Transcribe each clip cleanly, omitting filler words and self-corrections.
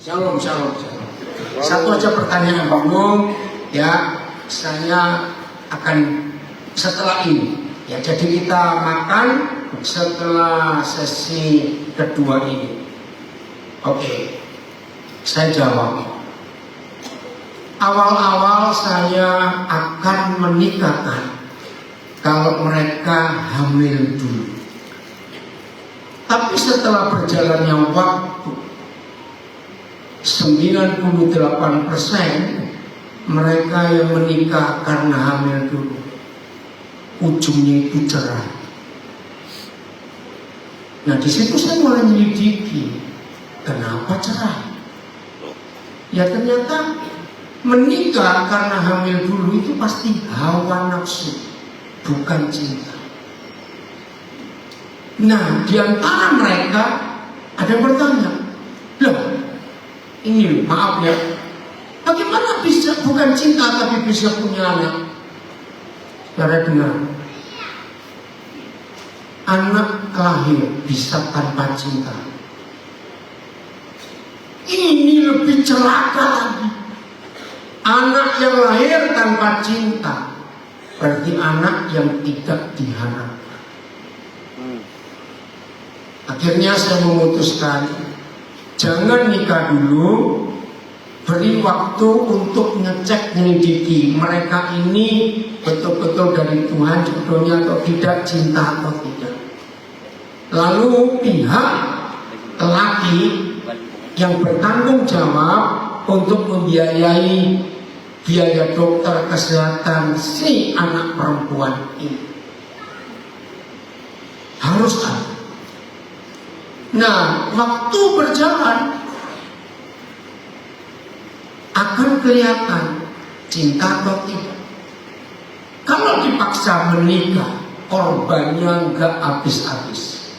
Shalom. Satu aja pertanyaan umum ya, saya akan setelah ini ya. Jadi kita makan setelah sesi kedua ini. Oke, saya jawab. Awal-awal saya akan menikahkan kalau mereka hamil dulu. Tapi setelah berjalannya waktu, 98% mereka yang menikah karena hamil dulu, ujungnya itu cerai. Nah, di situ saya mulai menyelidiki, kenapa cerai? Ya ternyata menikah karena hamil dulu itu pasti hawa nafsu, bukan cinta. Nah, di antara mereka ada yang bertanya, loh, ini maaf ya, bagaimana bisa bukan cinta tapi bisa punya anak? Saudara dengar, anak lahir bisa tanpa cinta. Ini lebih celaka lagi. Anak yang lahir tanpa cinta berarti anak yang tidak diharapkan. Akhirnya saya memutuskan, jangan nikah dulu, beri waktu untuk ngecek, menyelidiki mereka ini betul-betul dari Tuhan jodohnya atau tidak, cinta atau tidak. Lalu pihak lelaki yang bertanggung jawab untuk membiayai biaya dokter kesehatan si anak perempuan ini harus ada. Nah, waktu berjalan akan kelihatan cinta atau tidak. Kalau dipaksa menikah, korbannya nggak habis-habis.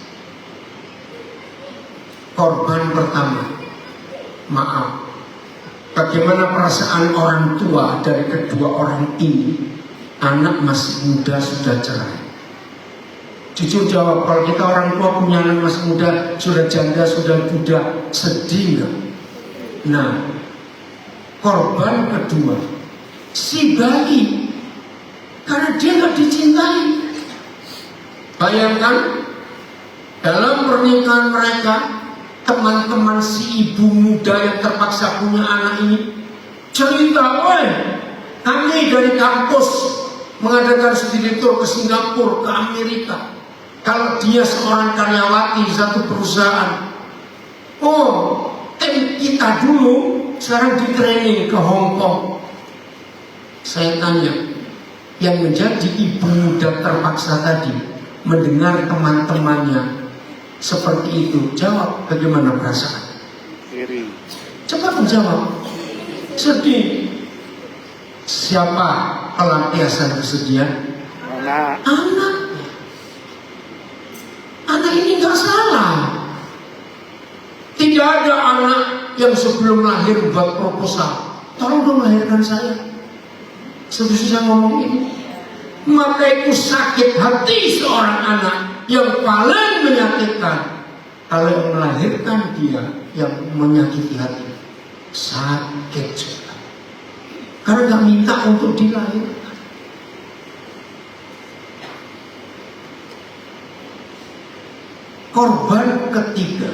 Korban pertama, maaf, bagaimana perasaan orang tua dari kedua orang ini? Anak masih muda sudah cerai. Jujur jawab, kalau kita orang tua punya anak masih muda, sudah janda, sudah duda, sedih nggak? Nah, korban kedua, si bayi, karena dia nggak dicintai. Bayangkan, dalam pernikahan mereka, teman-teman si ibu muda yang terpaksa punya anak ini cerita, "Woi, kami dari kampus mengadakan studi tour ke Singapura, ke Amerika. Kalau dia seorang karyawati di satu perusahaan, oh, tim kita dulu sekarang di training ke Hong Kong." Saya tanya, yang menjadi ibu muda terpaksa tadi mendengar teman-temannya seperti itu, jawab, bagaimana perasaan? Cepat menjawab. Sedih. Siapa pelampiasan kesedihan? Anak. Anak ini nggak salah. Tidak ada anak yang sebelum lahir buat proposal, tolong dong lahirkan saya. Seperti saya ngomong ini, maka itu sakit hati seorang anak yang paling menyakitkan. Kalau yang melahirkan dia yang menyakiti hati, sakit juga. Karena nggak minta untuk dilahirkan. Korban ketiga,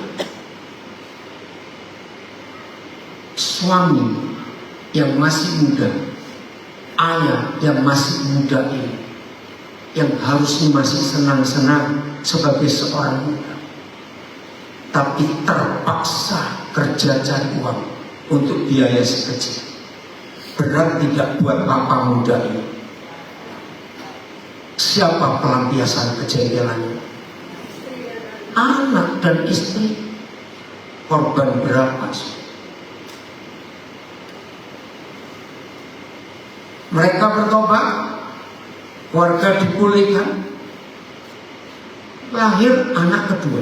suami yang masih muda, ayah yang masih muda ini, yang harusnya masih senang-senang sebagai seorang muda, tapi terpaksa kerja cari uang untuk biaya sekecil. Berat tidak buat papa muda ini. Siapa pelampiasan kejengkelannya? Anak dan istri. Korban berapa? Mereka bertobat, keluarga dipulihkan, lahir anak kedua.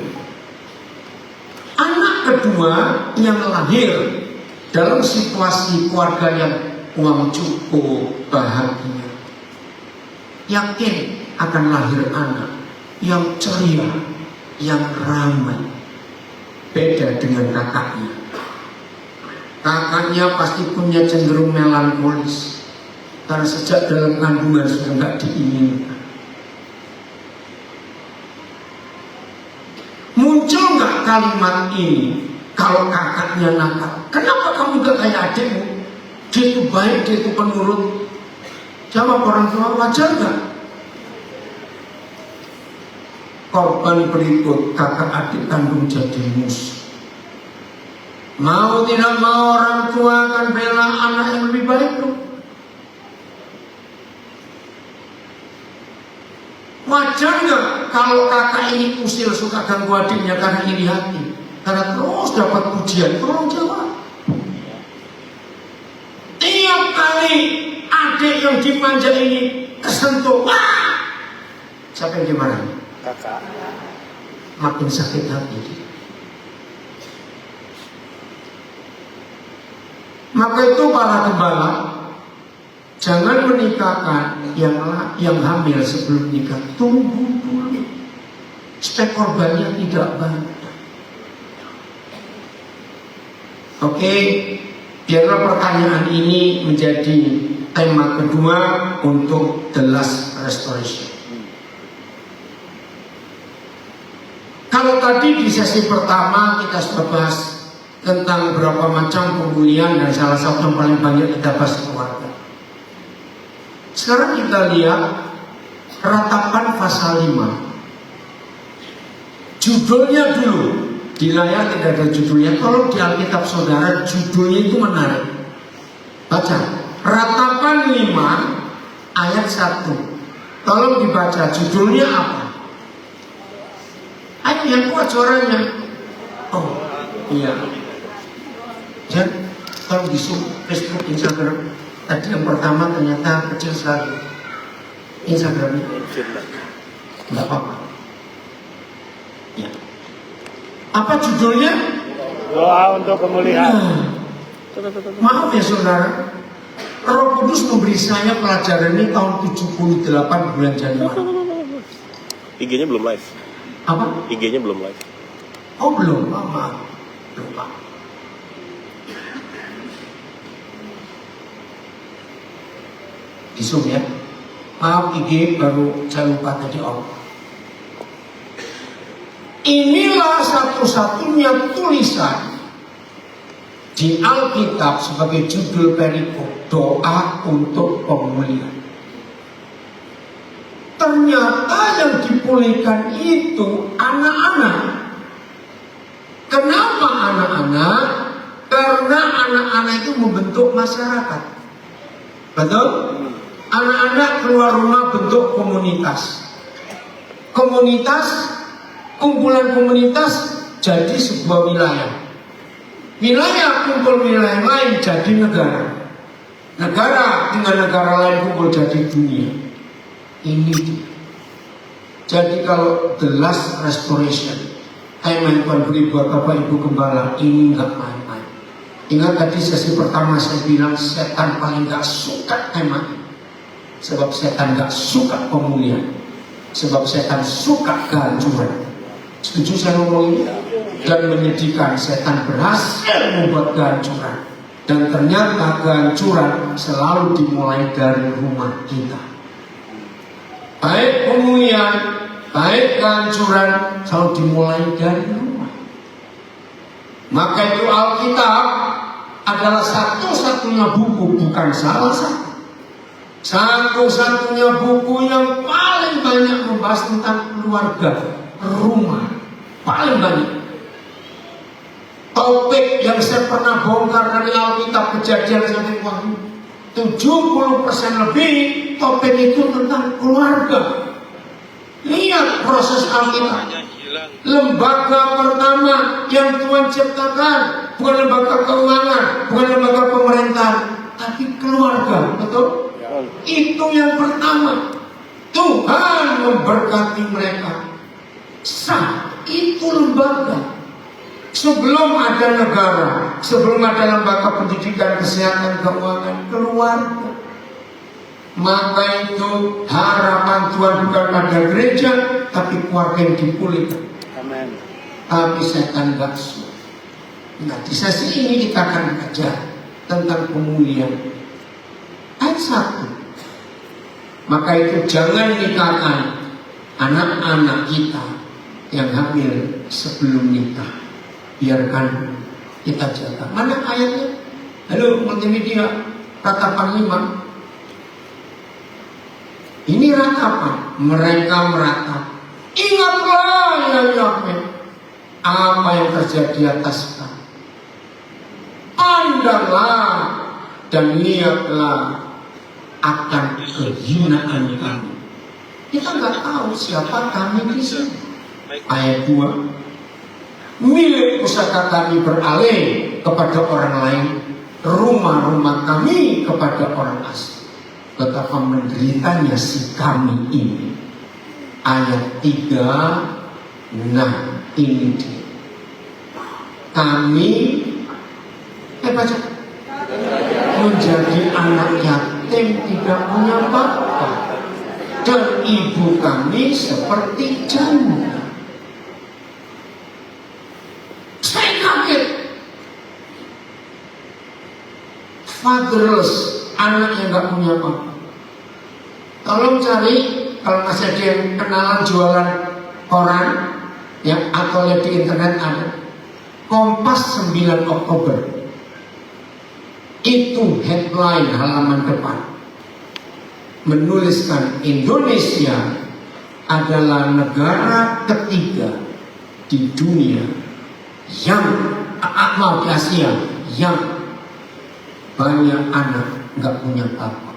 Anak kedua yang lahir dalam situasi keluarga yang uang cukup, bahagia, yakin akan lahir anak yang ceria, yang ramai. Beda dengan kakaknya. kakaknya pasti punya cenderung melankolis karena sejak dalam kandungan sudah nggak diinginkan. Muncul nggak kalimat ini kalau kakaknya nakal? Kenapa kamu gak kayak adikmu? Dia itu baik, dia itu penurut. Jawab orang tua, wajar gak? Korban berikut, kakak adik kandung jadi musuh. Mau tidak mau orang tua akan bela anak yang lebih baik tuh. Wajar gak kalau kakak ini usil suka ganggu adiknya karena iri hati? Karena terus dapat pujian, tolong jawab. Tiap kali adik yang dimanja ini kesentuh, wah! Siapa yang dimarahi? Kakak. Makin sakit hati. Maka itu para gembala, jangan menikahkan yang hamil sebelum nikah. Tunggu dulu, supaya korbannya tidak banyak. Oke, biarlah pertanyaan ini menjadi tema kedua untuk The Last Restoration. Kalau tadi di sesi pertama kita sudah bahas tentang berapa macam pemulihan dan salah satu yang paling banyak kita bahas keluarga. Sekarang kita lihat ratapan pasal 5. Judulnya dulu. Di layar tidak ada judulnya. Kalau di Alkitab saudara judulnya itu menarik. Baca ratapan 5 ayat 1. Tolong dibaca judulnya apa? Ayo yang kuat suaranya. Oh iya. Dan kalau di Facebook, Instagram tadi yang pertama ternyata kecil sekali. Instagramnya nggak apa-apa. Ya. Apa judulnya? Doa untuk pemulihan. Maaf ya saudara, Roh Kudus memberi saya pelajaran ini tahun 78 bulan Januari. IG-nya belum live. Apa? IG-nya belum live. Oh belum, maaf. Lupa. Di Zoom ya. Maaf IG baru saya lupa tadi om. Inilah satu-satunya tulisan di Alkitab sebagai judul perikop, doa untuk pemulihan. Ternyata yang dipulihkan itu anak-anak. Kenapa anak-anak? Karena anak-anak itu membentuk masyarakat. Betul? Anak-anak keluar rumah bentuk komunitas. Kumpulan komunitas jadi sebuah wilayah. Wilayah kumpul wilayah lain jadi negara. Negara dengan negara lain kumpul jadi dunia. Ini dia. Jadi kalau The Last Restoration, tema yang Tuhan beri buat Bapak Ibu Gembala, ini nggak main-main. Ingat tadi sesi pertama saya bilang setan paling nggak suka tema ini. Sebab setan nggak suka pemulihan. Sebab setan suka kehancuran. Setuju saya ngomong ini? Dan menyedihkan, setan berhasil membuat kehancuran. Dan ternyata kehancuran selalu dimulai dari rumah kita. Baik pemulihan, baik kehancuran selalu dimulai dari rumah. Maka itu Alkitab adalah satu-satunya buku, bukan salah satu. Satu-satunya buku yang paling banyak membahas tentang keluarga, rumah. Paling banyak. Topik yang saya pernah bongkar dari Alkitab, Kejadian sampai Wahyu, 70% lebih topik itu tentang keluarga. Lihat proses Alkitab. Lembaga pertama yang Tuhan ciptakan bukan lembaga keuangan, bukan lembaga pemerintahan, tapi keluarga. Betul? Itu yang pertama. Tuhan memberkati mereka. Itu lembaga. Sebelum ada negara, sebelum ada lembaga pendidikan, kesehatan, keuangan, keluarga. Maka itu harapan Tuhan bukan pada gereja, tapi keluarga yang dipulihkan. Amin. Tapi setan gak suka. Nah, di sesi ini kita akan belajar tentang pemulihan. Ayat 1. Maka itu jangan nikahkan anak-anak kita yang hamil sebelum nikah. Biarkan kita jaga. Mana ayatnya? Halo multimedia, ratapan 5. Ini ratapan. Mereka meratap. Ingatlah ya Yahweh, apa yang terjadi atas kami. Pandanglah dan lihatlah akan kehinaan kami. Kita nggak tahu siapa kami di sini. Ayat 2. Milik pusaka kami beralih kepada orang lain, rumah-rumah kami kepada orang asing. Betapa menderitanya si kami ini. Ayat 3. Nah, ini dia. Kami baca, menjadi anak yatim tidak punya bapak, dan ibu kami seperti janda. Saya kaget. Fatherless, anak yang gak punya bapak. Tolong cari, kalau masih ada yang kenalan jualan koran ya, atau lihat di internet ada Kompas 9 Oktober. Itu headline halaman depan, menuliskan Indonesia adalah negara ketiga di dunia yang di Asia yang banyak anak nggak punya bapak.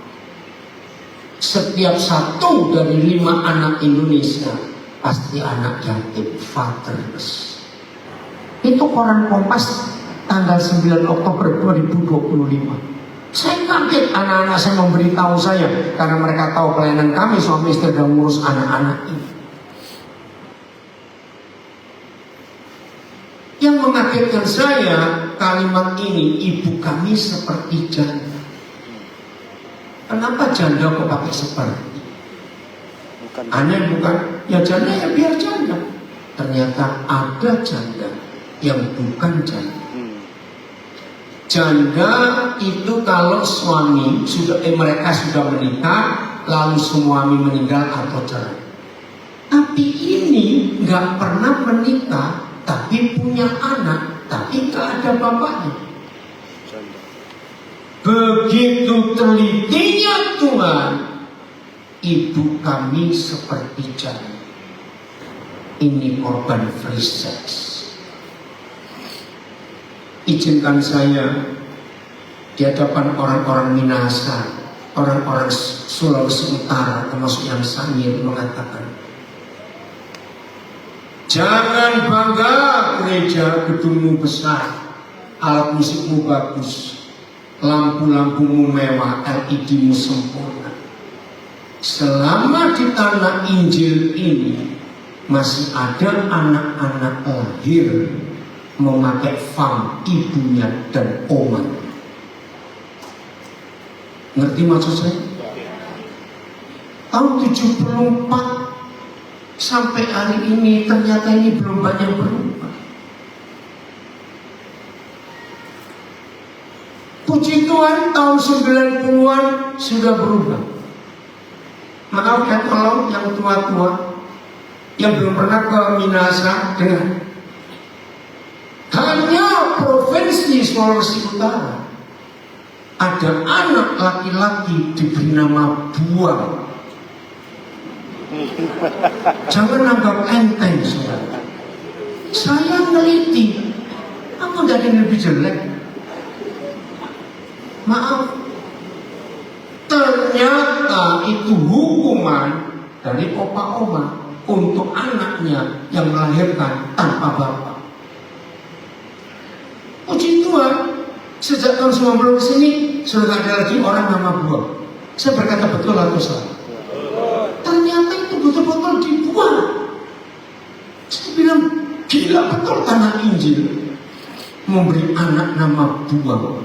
Setiap 1 dari 5 anak Indonesia pasti anak yatim, fatherless. Itu koran Kompas tanggal 9 Oktober 2025. Saya kaget, anak-anak saya memberitahu saya, karena mereka tahu pelayanan kami suami istri dan ngurus anak-anak ini. Yang mengagetkan saya kalimat ini, ibu kami seperti janda. Kenapa janda kok pakai seperti? Aneh bukan? Ya janda ya biar janda. Ternyata ada janda yang bukan janda. Janda itu kalau suami mereka sudah menikah, lalu suami meninggal atau cerai. Tapi ini nggak pernah menikah, tapi punya anak, tapi nggak ada bapaknya. Begitu telitinya Tuhan, ibu kami seperti janda. Ini korban free sex. Izinkan saya di hadapan orang-orang Minahasa, orang-orang Sulawesi Utara, termasuk yang Sanyir, mengatakan, jangan bangga gereja gedungmu besar, alat musikmu bagus, lampu-lampumu mewah, LED-mu sempurna. Selama di tanah Injil ini masih ada anak-anak lahir memakai fam ibunya dan oma. Ngerti maksud saya? Tahun 74 sampai hari ini ternyata ini belum banyak berubah. Puji Tuhan tahun 90-an sudah berubah. Maaf ya, tolong yang tua-tua yang belum pernah ke Minahasa dengar. Hanya provinsi Sulawesi Utara ada anak laki-laki diberi nama Buang. Jangan anggap enteng, saudara. Saya neliti, apa nggak ada yang lebih jelek? Maaf, ternyata itu hukuman dari opa-oma untuk anaknya yang melahirkan tanpa bapak. Puji Tuhan, sejak tahun 90 ke sini sudah tidak ada lagi orang nama Buang. Saya berkata betul atau salah? Ternyata itu betul-betul dibuang. Saya bilang gila betul tanah Injil memberi anak nama Buang.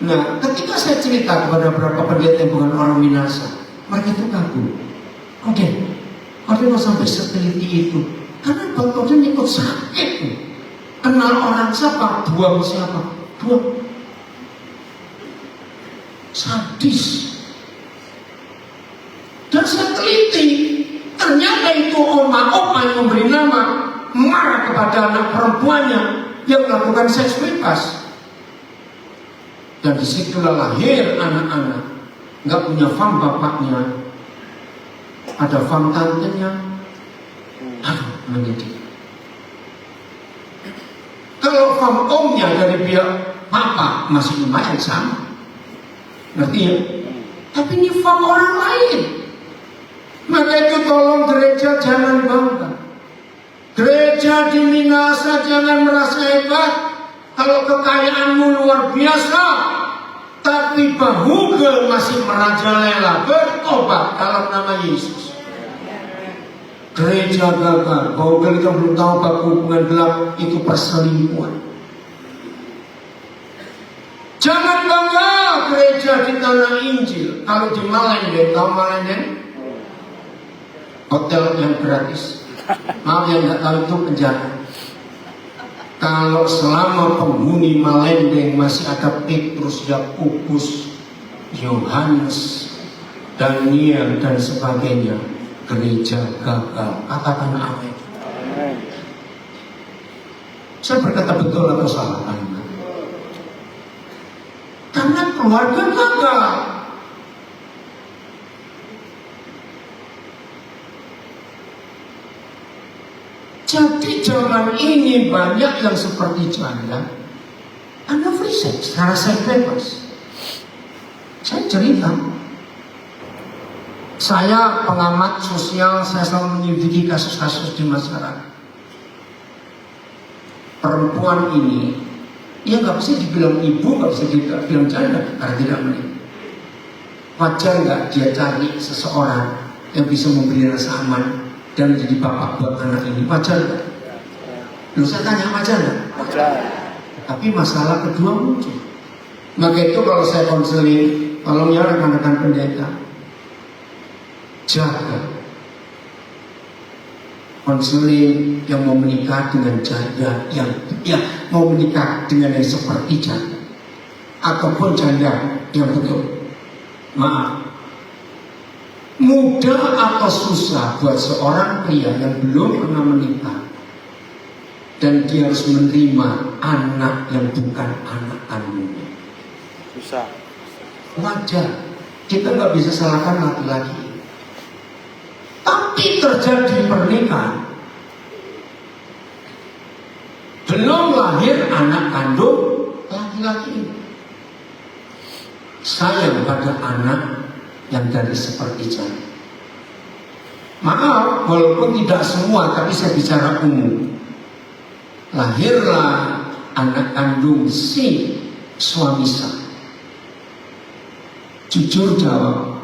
Nah, ketika saya cerita kepada beberapa pendeta yang bukan orang Minahasa, mereka itu kagum. Kode mau sampai seteliti itu, karena Bang Kode ikut sakit nih. Kenal orang siapa, buang siapa, buang. Sadis. Dan saya teliti, ternyata itu oma yang memberi nama, marah kepada anak perempuannya yang melakukan seks bebas. Dan disitulah lahir anak-anak, nggak punya fam bapaknya, ada fam tantenya. Aduh, menyedih. Kalau fam omnya dari pihak papa masih lumayan sama, ngerti ya? Tapi ini fam orang lain. Maka itu tolong gereja jangan bangga. Gereja di Minasa jangan merasa hebat. Kalau kekayaanmu luar biasa, tapi bahugel masih merajalela, bertobat dalam nama Yesus. Gereja gagal. Bahugel itu belum tahu bahwa hubungan gelap itu perselingkuhan. Jangan bangga gereja di tanah Injil. Kalau di Malenden, tahu Malenden? Hotel yang gratis. Maaf yang nggak tahu itu penjara. Kalau selama penghuni Malendeng masih ada Petrus, Yakobus, Yohanes, Daniel dan sebagainya, gereja gagal. Katakan amin. Saya berkata betul atau salah? Karena keluarga gagal. Jadi zaman ini banyak yang seperti janda, Anda free sex, secara seks bebas. Saya cerita, saya pengamat sosial, saya selalu menyelidiki kasus-kasus di masyarakat. Perempuan ini, ya nggak bisa dibilang ibu, nggak bisa dibilang janda, karena tidak menikah. Wajar nggak dia cari seseorang yang bisa memberi rasa aman dan menjadi bapak buat anak ini? Wajar nggak? Lu saya tanya, wajar nggak? Wajar. Tapi masalah kedua muncul. Maka itu kalau saya konseling, tolong ya rekan-rekan pendeta, jaga konseling yang mau menikah dengan janda, yang mau menikah dengan yang seperti janda, ataupun janda yang betul. Maaf, mudah atau susah buat seorang pria yang belum pernah menikah dan dia harus menerima anak yang bukan anak kandungnya. Susah. Wajar, kita nggak bisa salahkan laki-laki. Tapi terjadi pernikahan, belum lahir anak kandung laki-laki. Sayang pada anak yang dari seperti janda. Maaf, walaupun tidak semua, tapi saya bicara umum. Lahirlah anak kandung si suami saya. Jujur jawab,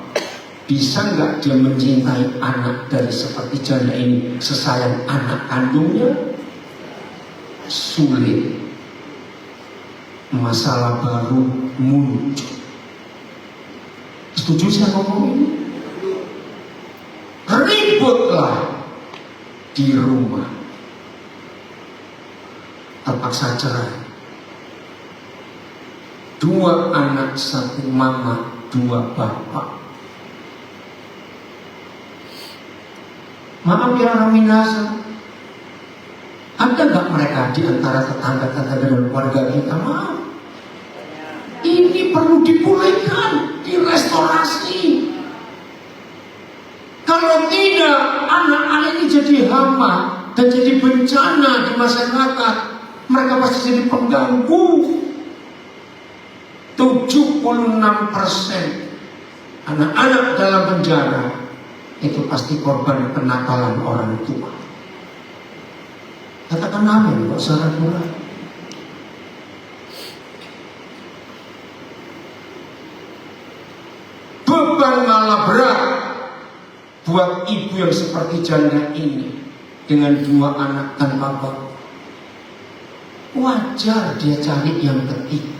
bisa nggak dia mencintai anak dari seperti janda ini sesayang anak kandungnya? Sulit. Masalah baru muncul. Setuju saya ngomong ini? Ributlah di rumah, terpaksa cerai. 2 anak, 1 mama, 2 bapak. Maaf ya orang Minasa, ada nggak mereka di antara tetangga-tetangga dan keluarga kita? Maaf, ini perlu dipulihkan, direstorasi. Kalau tidak, anak-anak ini jadi hama dan jadi bencana di masyarakat. Mereka pasti jadi pengganggu. 76% anak-anak dalam penjara itu pasti korban kenakalan orang tua. Katakan amin, kok sangat murah. Beban malah berat buat ibu yang seperti janda ini dengan 2 anak tanpa bapak. Wajar dia cari yang ketiga.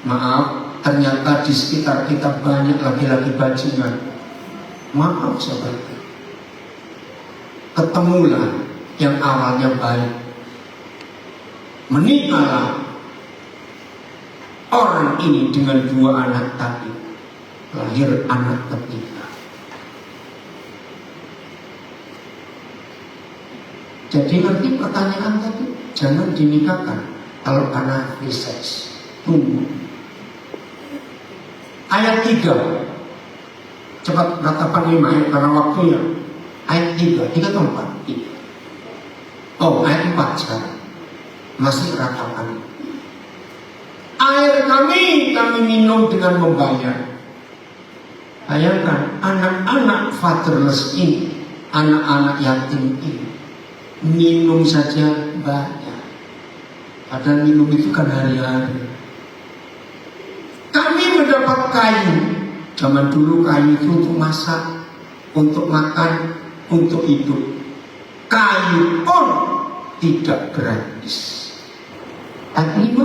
Maaf, ternyata di sekitar kita banyak laki-laki bajingan. Maaf sahabat, ketemulah yang awalnya baik, Menikahlah orang ini dengan 2 anak tadi. Lahir anak ketiga. Jadi nanti pertanyaan tadi, jangan dinikahkan kalau karena free sex. Tunggu. Ayat 3. Cepat ratapan 5 ayat karena waktunya. Ayat 3 atau 4? 3. Oh, ayat 4 sekarang. Masih ratapan. Air kami minum dengan membayar. Bayangkan anak-anak fatherless ini, anak-anak yatim ini, minum saja banyak. Padahal minum itu kan hari-hari. Kami mendapat kayu. Zaman dulu kayu itu untuk masak, untuk makan, untuk hidup. Kayu pun tidak gratis. Ayat 5.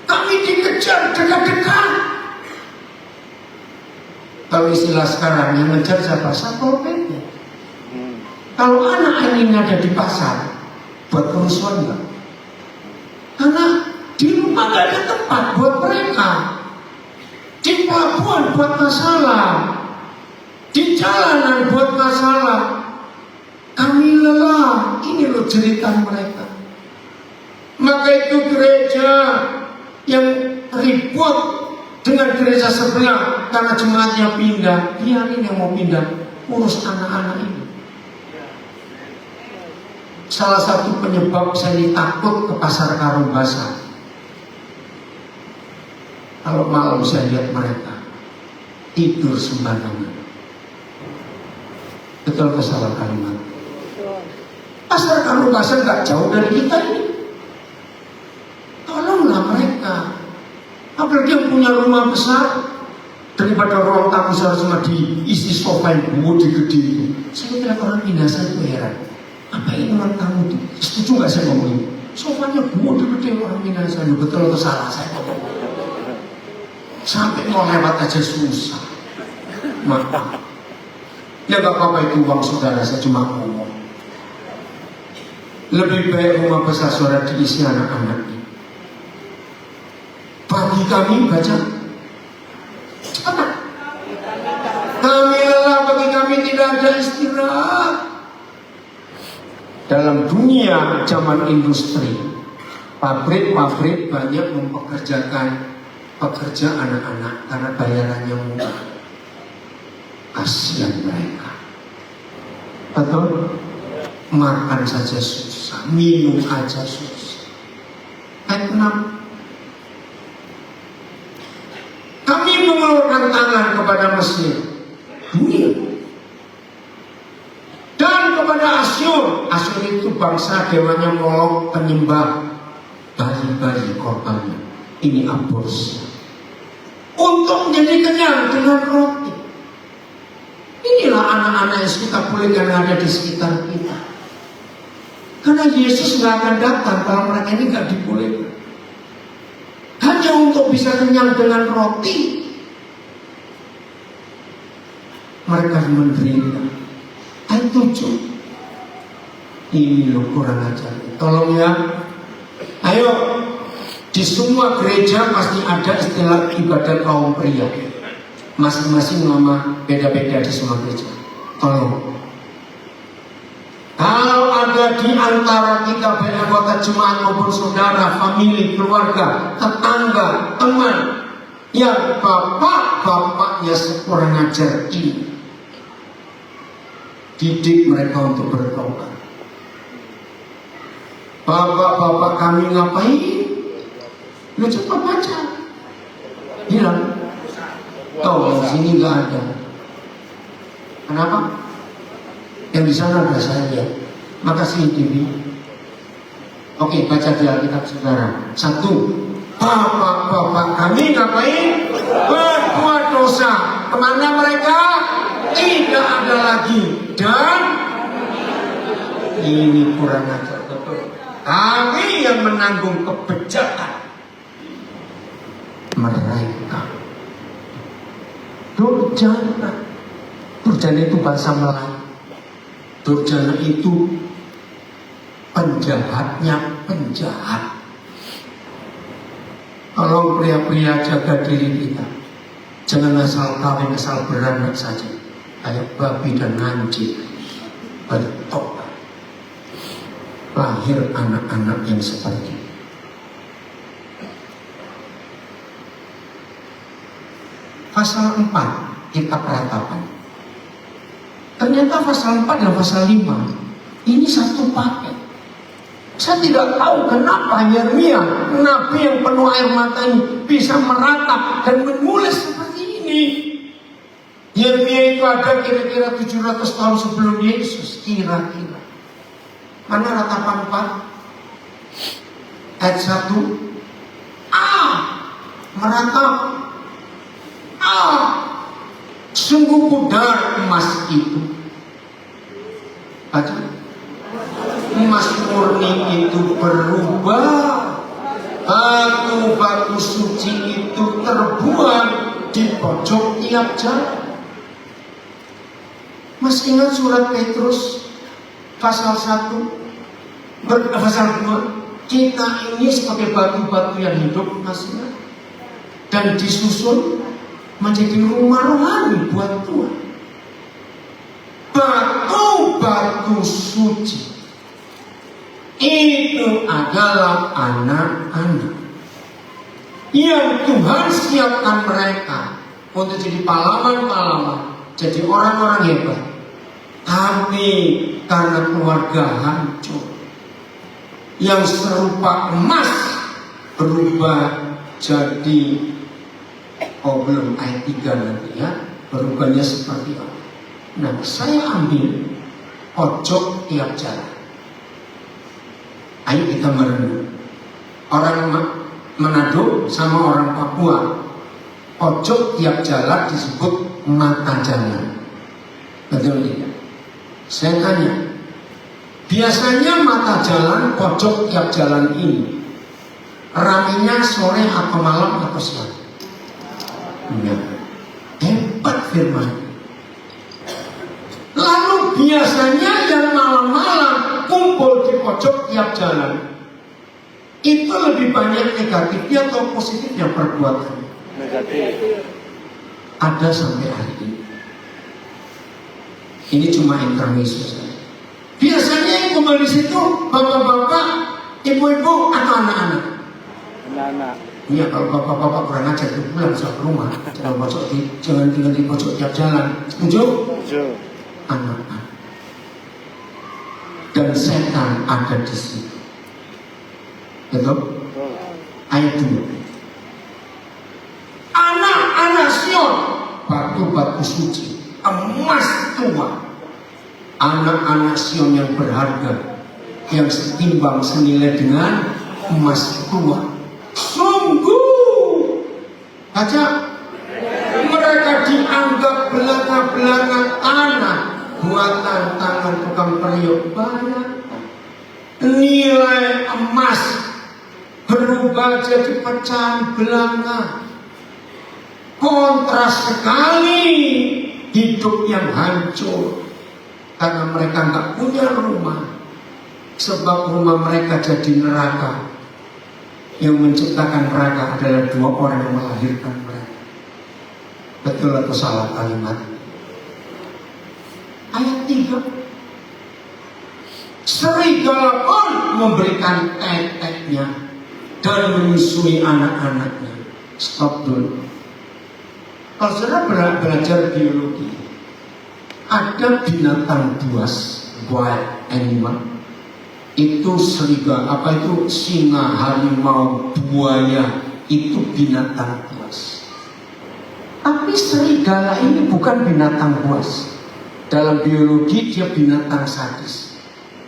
Kami dikejar dekat-dekat. Kalau istilah sekarang yang ngejar siapa? Satpol PP. Kalau anak ini ada di pasar, buat kerusuhan enggak? Karena di rumah nggak ada tempat buat mereka. Di pelabuhan buat masalah, di jalanan buat masalah. Kami lelah. Ini loh jeritan mereka. Maka itu gereja yang ribut dengan gereja sebelah karena jemaatnya pindah, biarin yang mau pindah, urus anak-anak ini. Salah satu penyebab saya takut ke pasar Karobasa. Kalau malam saya lihat mereka tidur sembarangan. Betul ke salah kalimat? Pasar Karobasa nggak jauh dari kita ini. Tolonglah mereka. Apalagi yang punya rumah besar, daripada ruang tamu cuma diisi sofa yang gede itu. Saya kira orang pindah saya itu heran. Apa ini orang tamu itu? Setuju nggak saya ngomong ini? Sofanya gede orang pindah saya. Betul atau salah saya ngomong? Sampai mau lewat aja susah. Maaf. Ya gak apa-apa, itu uang saudara, saya cuma ngomong. Lebih baik rumah besar saudara diisi anak-anak ini. Bagi kami baca cepat. Kami lelah, bagi kami tidak ada istirahat. Dalam dunia zaman industri, pabrik-pabrik banyak mempekerjakan pekerja anak-anak karena bayarannya murah. Kasihan mereka. Betul? Makan saja susah, minum aja susah. Kenapa? Kami mengulurkan tangan kepada Mesir, dunia, dan kepada Asyur. Asyur itu bangsa dewanya Molok, penyembah bayi-bayi korbannya. Ini aborsi. Untuk menjadi kenyang dengan roti. Inilah anak-anak yang kita bolehkan ada di sekitar kita. Karena Yesus nggak akan datang kalau mereka ini nggak dibolehkan. Hanya untuk bisa kenyang dengan roti, mereka menderita. Ayat 7. Ini loh kurang ajar. Tolong ya. Ayo, di semua gereja pasti ada istilah ibadat kaum pria. Masing-masing nama beda-beda di semua gereja. Tolong. Kalau ada di antara kita baik anggota jemaat maupun saudara, famili, keluarga, tetangga, teman yang bapak-bapaknya sekurang ajar ini, didik mereka untuk bertobat. Bapak-bapak kami ngapain? Lu cepat baca. Bilang, di sini nggak ada. Kenapa? Yang di sana ada saya. Makasih TV. Oke, baca di Alkitab saudara. 1. Bapak-bapak kami ngapain? Berbuat dosa. Kemana mereka? Tidak ada lagi. Dan ini kurang ajar betul. Kami yang menanggung kebejatan mereka. Durjana. Durjana itu bahasa Melayu. Durjana itu penjahatnya penjahat. Tolong pria-pria jaga diri kita. Jangan asal kawin, asal beranak saja. Kayak babi dan anjing. Bertobat. Lahir anak-anak yang seperti itu. Pasal 4 kitab Ratapan. Ternyata pasal 4 dan pasal 5 ini satu paket. Saya tidak tahu kenapa Yeremia, nabi yang penuh air mata ini, bisa meratap dan menulis seperti ini. Yeremia itu ada kira-kira 700 tahun sebelum Yesus, kira-kira. Mana Ratapan 4 ayat 1? Meratap. Sungguh pudar emas itu. Baca. Emas murni itu berubah. Batu-batu suci itu terbuang di pojok tiap jalan. Masih ingat surat Petrus pasal 1 pasal 2? Kita ini sebagai batu-batu yang hidup, masih ingat? Dan disusun menjadi rumah rohani buat Tuhan. Batu-batu suci itu adalah anak-anak yang Tuhan siapkan mereka untuk jadi pahlawan-pahlawan, jadi orang-orang hebat. Tapi karena keluarga hancur, yang serupa emas berubah jadi, belum ayat 3 nanti ya, berubahnya seperti apa. Nah, saya ambil pojok tiap jalan. Ayo kita merenung. Orang Manado sama orang Papua, pojok tiap jalan disebut mata jalan. Betul tidak? Saya tanya, biasanya mata jalan, pojok tiap jalan ini ramainya sore atau malam atau siang? Ya, hebat firman. Lalu biasanya yang malam-malam kumpul di pojok tiap jalan, itu lebih banyak negatifnya atau positifnya perbuatannya? Negatif. Ada sampai hari ini. Ini cuma intermezzo saja. Biasanya yang kumpul di situ bapak-bapak, ibu-ibu atau anak-anak? Anak-anak. Iya, kalau bapak-bapak kurang ajar itu pulang ke rumah, jangan tinggal di pojok tiap jalan. Setuju? Setuju. Anak-anak. Dan setan ada di situ. Betul? Ayat 2. Anak-anak Sion, batu-batu suci, emas tua. Anak-anak Sion yang berharga, yang setimbang senilai dengan emas tua. Sungguh, baca, mereka dianggap belanga-belanga tanah buatan tangan tukang periuk. Banyak nilai emas berubah jadi pecahan belanga. Kontras sekali hidup yang hancur karena mereka nggak punya rumah, sebab rumah mereka jadi neraka. Yang menciptakan neraka adalah dua orang yang melahirkan mereka. Betul atau salah kalimat? Ayat 3. Serigala pun memberikan teteknya dan menyusui anak-anaknya. Stop dulu. Kalau saudara belajar biologi, ada binatang buas, wild animal. Itu serigala, apa itu singa, harimau, buaya, itu binatang buas. Tapi serigala ini bukan binatang buas. Dalam biologi dia binatang sadis.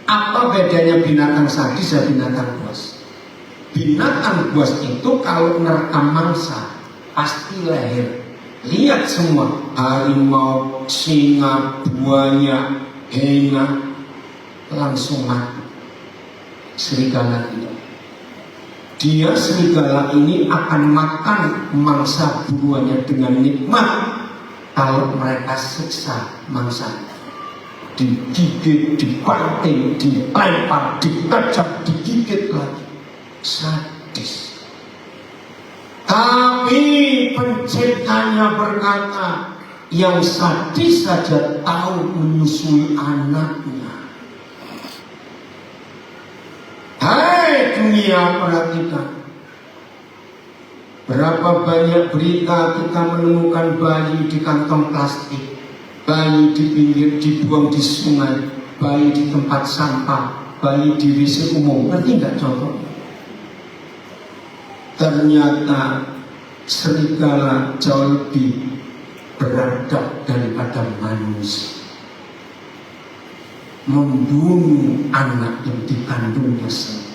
Apa bedanya binatang sadis dan binatang buas? Binatang buas itu kalau merekam mangsa pasti leher. Lihat semua, harimau, singa, buaya, hyena, langsung mati. Serigala tidak. Dia serigala ini akan makan mangsa buruannya dengan nikmat kalau mereka siksa mangsa. digigit, dibanting, dilempar, dikejap, digigit lagi. Sadis. Tapi penciptanya berkata, yang sadis saja tahu menyusui anaknya. Hai dunia, perhatikan. Berapa banyak berita kita menemukan bayi di kantong plastik, bayi di pinggir dibuang di sungai, bayi di tempat sampah, bayi di WC umum. Ngerti nggak contohnya? Ternyata serigala jauh lebih beradab daripada manusia. Membunuh anak yang dikandungnya sendiri.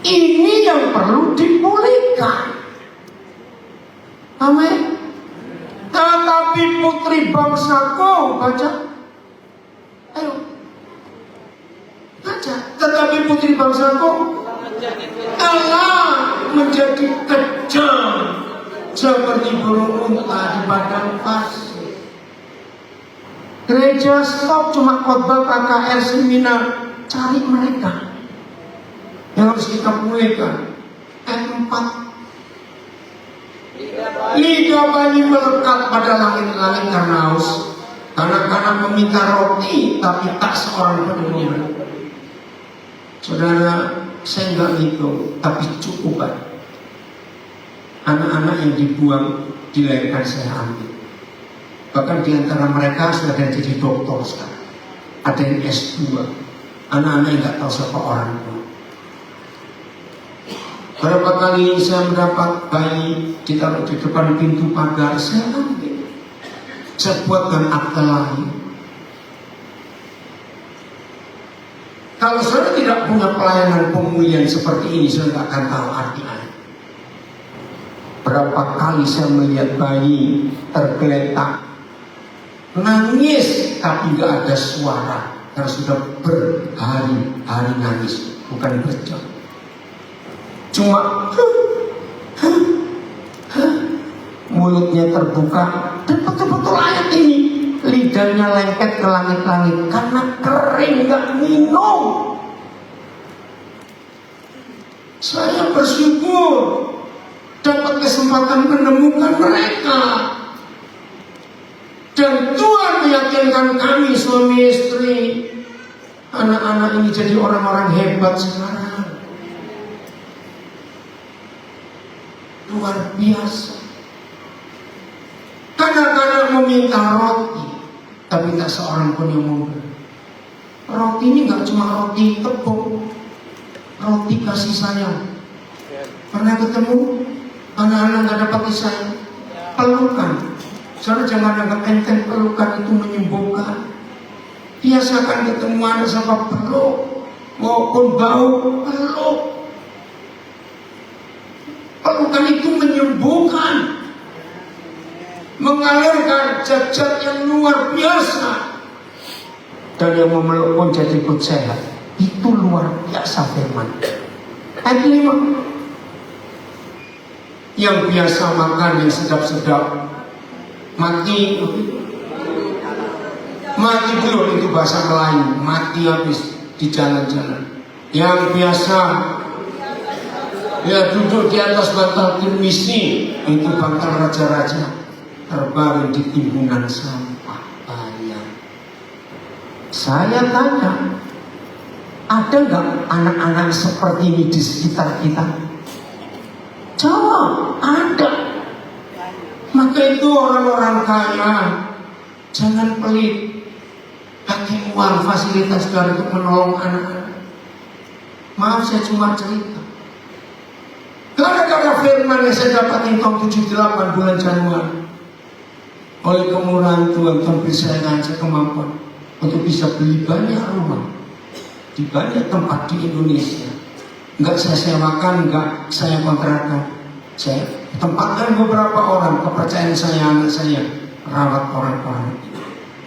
Ini yang perlu dipulihkan. Amin. Tetapi putri bangsaku, baca. Ayo. Baca. Tetapi putri bangsaku Allah menjadi kejam seperti burung unta di padang pasir. Gereja stop cuma khotbah KKR seminar, cari mereka yang harus kita pulihkan. Ayat 4. Lidah bayi melekat pada langit-langit karena haus. Anak-anak meminta roti, tapi tak seorang pun memberi. Saudara, saya nggak hitung, tapi cukup banyak. Anak-anak yang dibuang, dilahirkan saya ambil. Bahkan di antara mereka sudah ada yang jadi dokter sekarang. Ada yang S2. Anak-anak yang nggak tahu siapa orang tua. Berapa kali saya mendapat bayi ditaruh di depan pintu pagar, saya ambil. Saya buatkan akte lahir. Kalau saya tidak punya pelayanan pemulihan seperti ini, saya tidak akan tahu artinya. Berapa kali saya melihat bayi tergeletak, nangis tapi nggak ada suara, karena sudah berhari-hari nangis, bukan berjam. Cuma mulutnya terbuka, dan betul-betul ayat ini, lidahnya lengket ke langit-langit karena kering, nggak minum. Saya bersyukur dapat kesempatan menemukan mereka, dan Tuhan meyakinkan kami suami istri, anak-anak ini jadi orang-orang hebat sekarang. Luar biasa. Kadang-kadang meminta roti, tapi tak seorang pun yang mau beri. Roti ini nggak cuma roti tepung, roti kasih sayang. Pernah ketemu anak-anak nggak dapat kasih sayang? Pelukan. Soalnya jangan anggap enteng, pelukan itu menyembuhkan. Biasakan ketemu anak sama peluk, maupun bau, peluk. Pelukan itu menyembuhkan, mengalirkan zat-zat yang luar biasa, dan yang memeluk pun jadi ikut sehat. Itu luar biasa firman. Ayat 5. Yang biasa makan yang sedap-sedap mati belum, itu bahasa Melayu, mati habis di jalan-jalan. Yang biasa ya duduk di atas bantal Tirmizi, itu bantal raja-raja, terbaring di timbunan sampah banyak. Saya tanya, ada nggak anak-anak seperti ini di sekitar kita? Jawab, ada. Maka itu orang-orang kaya, jangan pelit, pakai uang fasilitas dari untuk menolong anak-anak. Maaf, saya cuma cerita. Gara-gara firman yang saya dapat tahun 78 bulan Januari, oleh kemurahan Tuhan beri saya kemampuan untuk bisa beli banyak rumah di banyak tempat di Indonesia. Enggak saya sewakan, enggak saya kontrakan. Saya tempatkan beberapa orang kepercayaan saya, anak saya, rawat orang-orang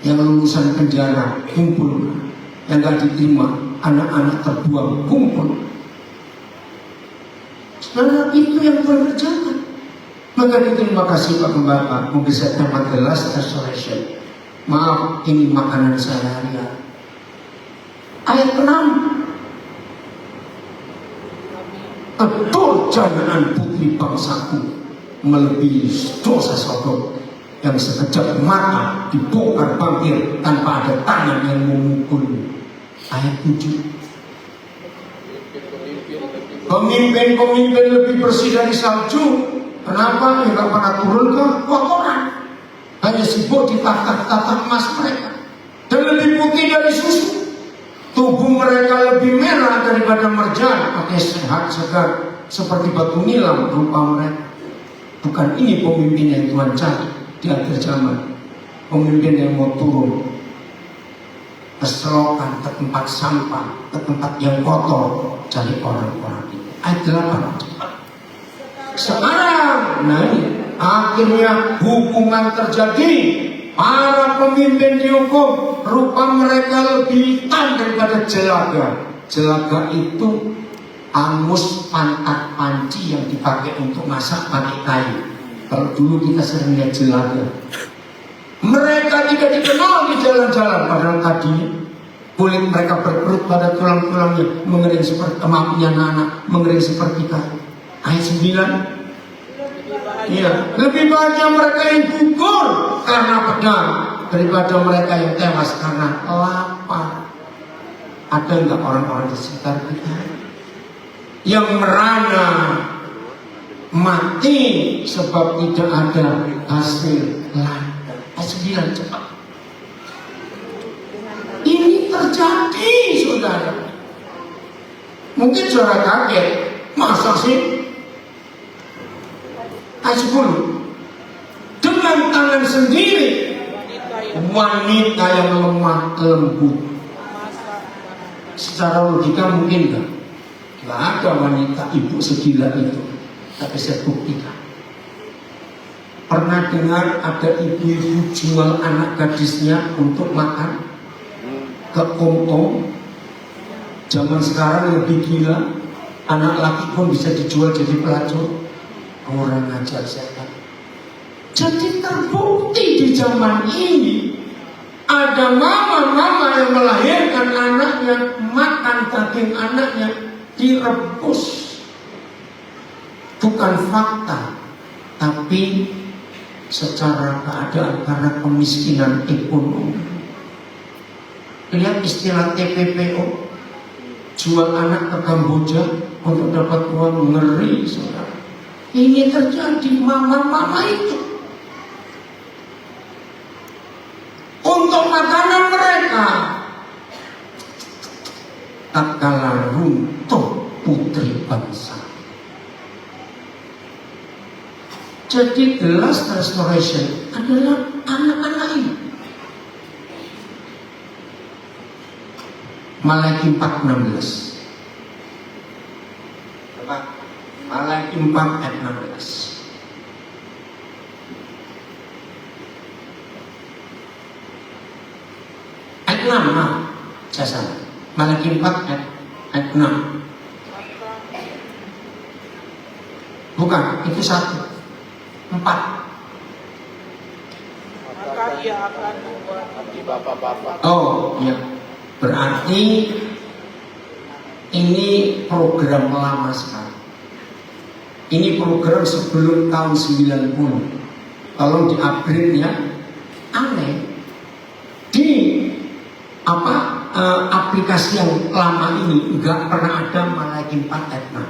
yang lulusan penjara, kumpul. Yang enggak diterima, anak-anak terbuang, kumpul. Karena itu yang Tuhan kerjakan. Maka terima kasih Pak Gembala memberi tema The Last Restoration. Maaf, ini makanan saya ya. Ayat 6. Ador jangan putri bangsaku melebihi dosa Sodom yang sekejap mata dibongkar bangkir tanpa ada tangan yang memukul. Ayat 7. Pemimpin-pemimpin lebih bersih dari salju. Kenapa? Ya gak pernah turun ke kotoran. Hanya sibuk di tahta-tahta emas mereka. Dan lebih putih dari susu. Tubuh mereka lebih merah daripada merjan. Pakai sehat segar seperti batu nilam rupa mereka. Bukan ini pemimpin yang Tuhan cari di akhir zaman. Pemimpin yang mau turun ke selokan, ke tempat sampah, ke tempat yang kotor, cari orang-orang itu. Ayat 8. Sekarang, nah ini akhirnya hukuman terjadi. Para pemimpin dihukum. Rupa mereka lebih hitam daripada jelaga. Jelaga itu angus pantat panci yang dipakai untuk masak pakai kayu. Kalau dulu kita sering lihat jelaga. Mereka tidak dikenal di jalan-jalan. Padahal tadi kulit mereka berkerut pada tulang-tulangnya, mengering seperti emaknya anak, mengering seperti kayu. Ayat 9. Iya, lebih banyak mereka yang gugur karena pedang daripada mereka yang tewas karena lapar. Ada enggak orang-orang di sekitar kita yang merana mati sebab tidak ada hasil ladang? Ayat 9 cepat. Ini terjadi, saudara. Mungkin saudara kaget, masa sih? Ayat 10. Dengan tangan sendiri wanita yang lemah lembut. Secara logika mungkin enggak? Enggak ada wanita ibu segila itu. Tapi saya buktikan. Pernah dengar ada ibu-ibu jual anak gadisnya untuk makan ke om-om? Zaman sekarang lebih gila. Anak laki pun bisa dijual jadi pelacur. Orang ajar setan. Jadi terbukti di zaman ini ada mama-mama yang melahirkan anaknya, makan daging anaknya direbus. Bukan fakta, tapi secara keadaan karena kemiskinan ekonomi. Lihat istilah TPPO, jual anak ke Kamboja untuk dapat uang, ngeri saudara. Ini terjadi mama-mama itu. Untuk makanan mereka. Tatkala runtuh putri bangsa. Jadi the last restoration adalah anak-anak ini. Malaikat 4:16. Malaikat 4 ayat 16. Ayat 6, saya salah. Malaikat 4 ayat 6. Bukan, itu 1. 4. Maka ia akan membuat hati bapak-bapak. Oh, ya. Berarti ini program lama sekali. Ini program sebelum tahun 90. Tolong di-upgrade ya. Aneh. Di aplikasi yang lama ini enggak pernah ada Malaikat 4 ayat 6.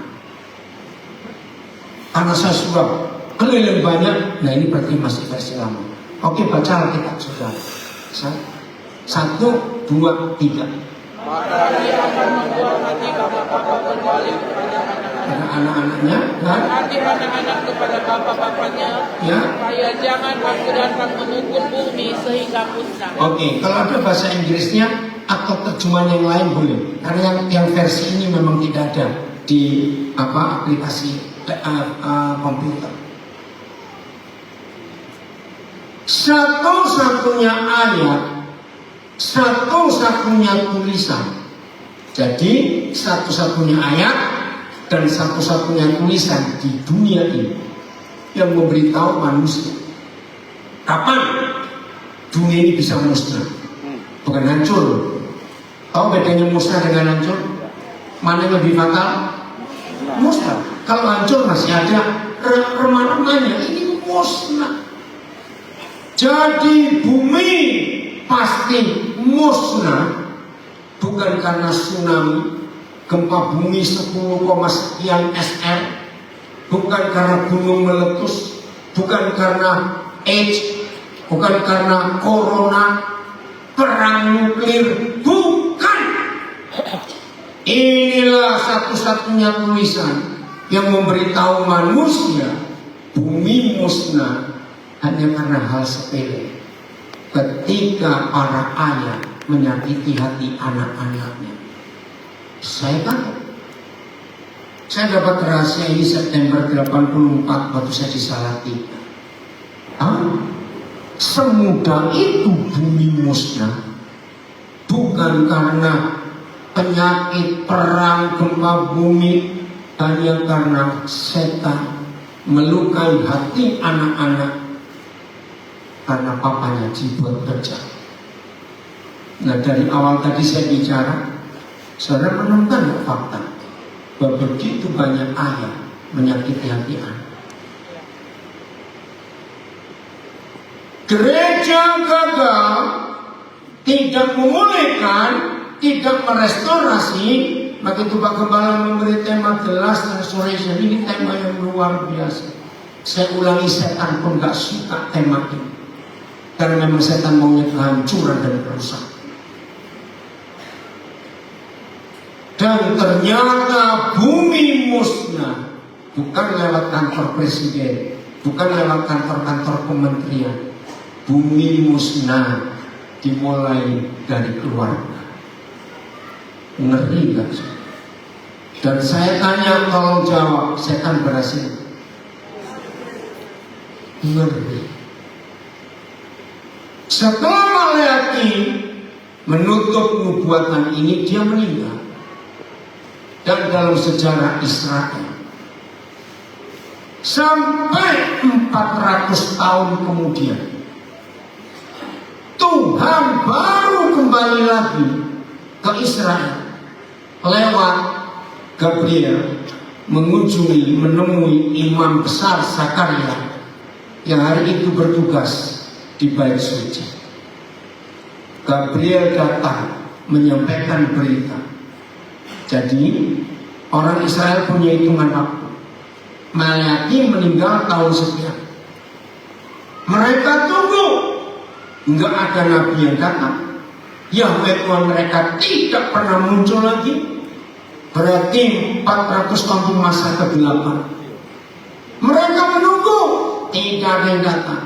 Karena saya sudah keliling banyak. Nah ini berarti masih versi lama. Oke, baca Alkitab saudara. 1, 2, 3. Maka ia akan membuat hati bapak-bapak kembali kepada anak-anaknya dan hati anak-anak kepada bapak-bapaknya, ya. supaya jangan aku datang memukul bumi sehingga musnah. Oke, kalau ada bahasa Inggrisnya atau terjemahan yang lain boleh. Karena yang versi ini memang tidak ada di aplikasi komputer. Satu-satunya ayat, satu-satunya tulisan. Jadi satu-satunya ayat dan satu-satunya tulisan di dunia ini yang memberitahu manusia kapan dunia ini bisa musnah, bukan hancur. Tahu bedanya musnah dengan hancur? Mana yang lebih fatal? Musnah. Kalau hancur masih ada remah-remahnya, ini musnah. Jadi bumi pasti musnah, bukan karena tsunami, gempa bumi 10, sekian SR, bukan karena gunung meletus, bukan karena AIDS, bukan karena corona, perang nuklir, bukan. Inilah satu-satunya tulisan yang memberitahu manusia bumi musnah hanya karena hal sepele. Ketika para ayah menyakiti hati anak-anaknya. Saya dapat rahasia ini September 84 waktu saya di Salatiga. Semudah itu bumi musnah, bukan karena penyakit, perang, gempa bumi, hanya karena setan melukai hati anak-anak karena papanya dibuat kerja. Nah, dari awal tadi saya bicara, saudara menemukan fakta bahwa begitu banyak ayah menyakiti hati anak. Gereja gagal, tidak memulihkan, tidak merestorasi. Maka itu Pak Gembala memberi tema The Last Restoration. Ini tema yang luar biasa. Saya ulangi, setan pun gak suka tema ini, karena memang setan maunya kehancuran dan kerusakan. Dan ternyata bumi musnah bukan lewat kantor presiden, bukan lewat kantor-kantor kementerian. Bumi musnah dimulai dari keluarga. Ngeri gak sih? Dan saya tanya, tolong jawab, setan berhasil? Ngeri. Setelah Maleaki menutup nubuatan ini, dia meninggal. Dan dalam sejarah Israel, sampai 400 tahun kemudian, Tuhan baru kembali lagi ke Israel lewat Gabriel mengunjungi, menemui imam besar Zakaria yang hari itu bertugas di Bait Suci. Gabriel datang menyampaikan berita. Jadi orang Israel punya hitungan waktu. Maleaki meninggal tahun sekian. Mereka tunggu, nggak ada nabi yang datang. Yahweh Tuhan mereka tidak pernah muncul lagi. Berarti 400 tahun itu masa kegelapan. Mereka menunggu, tidak ada yang datang.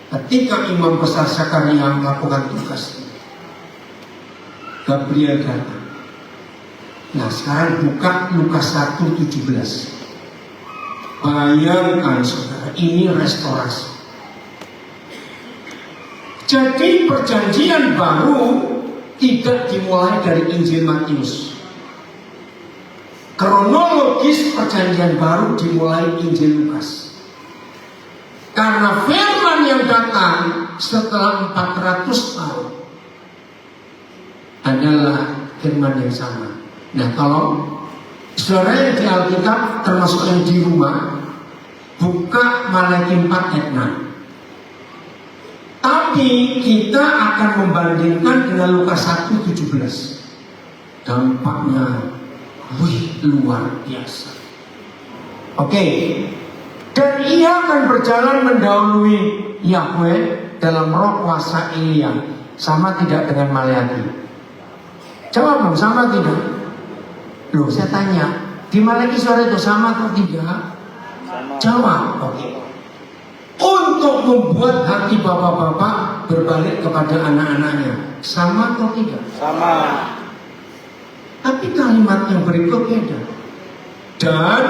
Ketika imam besar Zakaria melakukan tugas, Gabriel datang. Nah, sekarang buka Lukas 1:17. Bayangkan saudara, ini restorasi. Jadi perjanjian baru tidak dimulai dari Injil Matius. Kronologis perjanjian baru dimulai Injil Lukas. Karena firman yang datang setelah 400 tahun adalah firman yang sama. Nah, kalau saudara yang di Alkitab, termasuk yang di rumah, buka Maleaki 4 ayat 6. Tapi kita akan membandingkan dengan Lukas 1:17. Dampaknya luar biasa. Oke. Dan ia akan berjalan mendahului Yahweh dalam roh kuasa Elia. Sama tidak dengan Maleaki? Jawab dong, sama tidak? Loh, saya tanya, di Maleaki sore itu sama atau tidak? Jawab. Oke. Untuk membuat hati bapak-bapak berbalik kepada anak-anaknya, sama atau tidak? Sama. Tapi kalimat yang berikut beda. Dan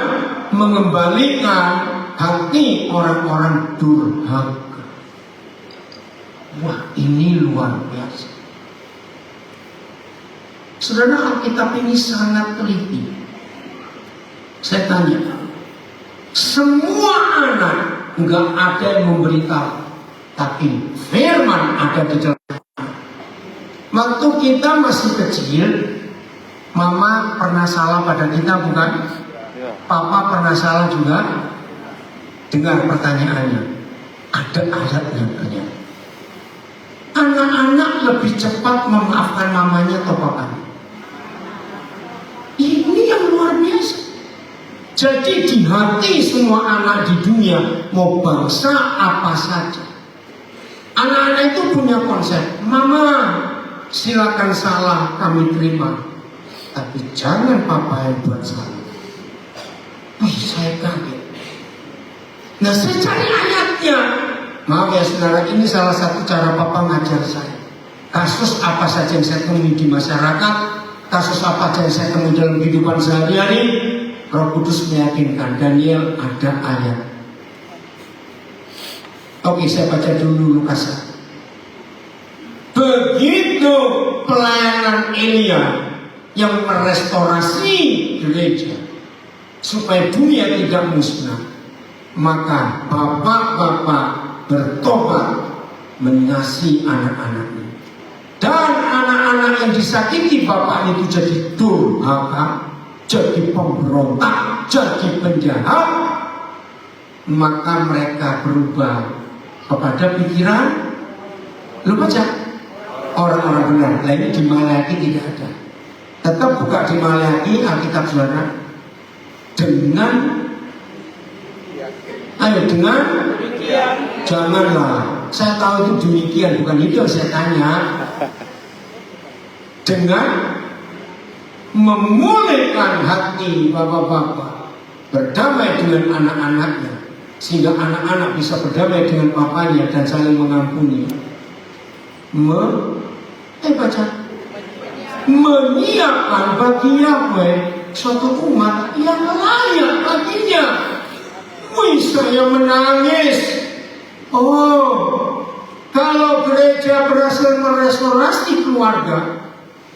mengembalikan hati orang-orang durhaka. Wah, ini luar biasa. Saudara, Alkitab ini sangat teliti. Saya tanya, semua anak, nggak ada yang memberitahu tapi firman ada di dalam. Waktu kita masih kecil, mama pernah salah pada kita, bukan? Papa pernah salah juga. Dengar pertanyaannya, ada ayatnya tanya. Anak-anak lebih cepat memaafkan mamanya atau papanya? Ini yang luar biasa. Jadi di hati semua anak di dunia, mau bangsa apa saja, anak-anak itu punya konsep, mama silakan salah kami terima, tapi jangan papa yang buat salah. Wih, saya kaget. Nah, saya cari ayatnya. Maaf ya saudara, ini salah satu cara papa ngajar saya. Kasus apa saja yang saya temui di masyarakat, kasus apa saja yang saya temui dalam kehidupan sehari-hari, Roh Kudus meyakinkan Daniel ada ayat. Oke, saya baca dulu Lukas. Begitu pelayanan Elia yang merestorasi gereja supaya dunia tidak musnah, maka bapak-bapak bertobat mengasihi anak-anaknya, dan anak-anak yang disakiti bapak itu jadi durhaka, jadi pemberontak, jadi penjahat, maka mereka berubah kepada pikiran. Lu baca orang-orang benar. Nah, ini di Maleakhi tidak ada. Tetap buka di Maleakhi Alkitab saudara. Dengan Demikian janganlah. Saya tahu itu demikian, bukan itu yang saya tanya. Dengan memulihkan hati bapak-bapak, berdamai dengan anak-anaknya, sehingga anak-anak bisa berdamai dengan papanya dan saling mengampuni. Menyiapkan bagi Yahweh suatu umat yang layak baginya. Wih, saya menangis. Oh, kalau gereja berhasil merestorasi keluarga,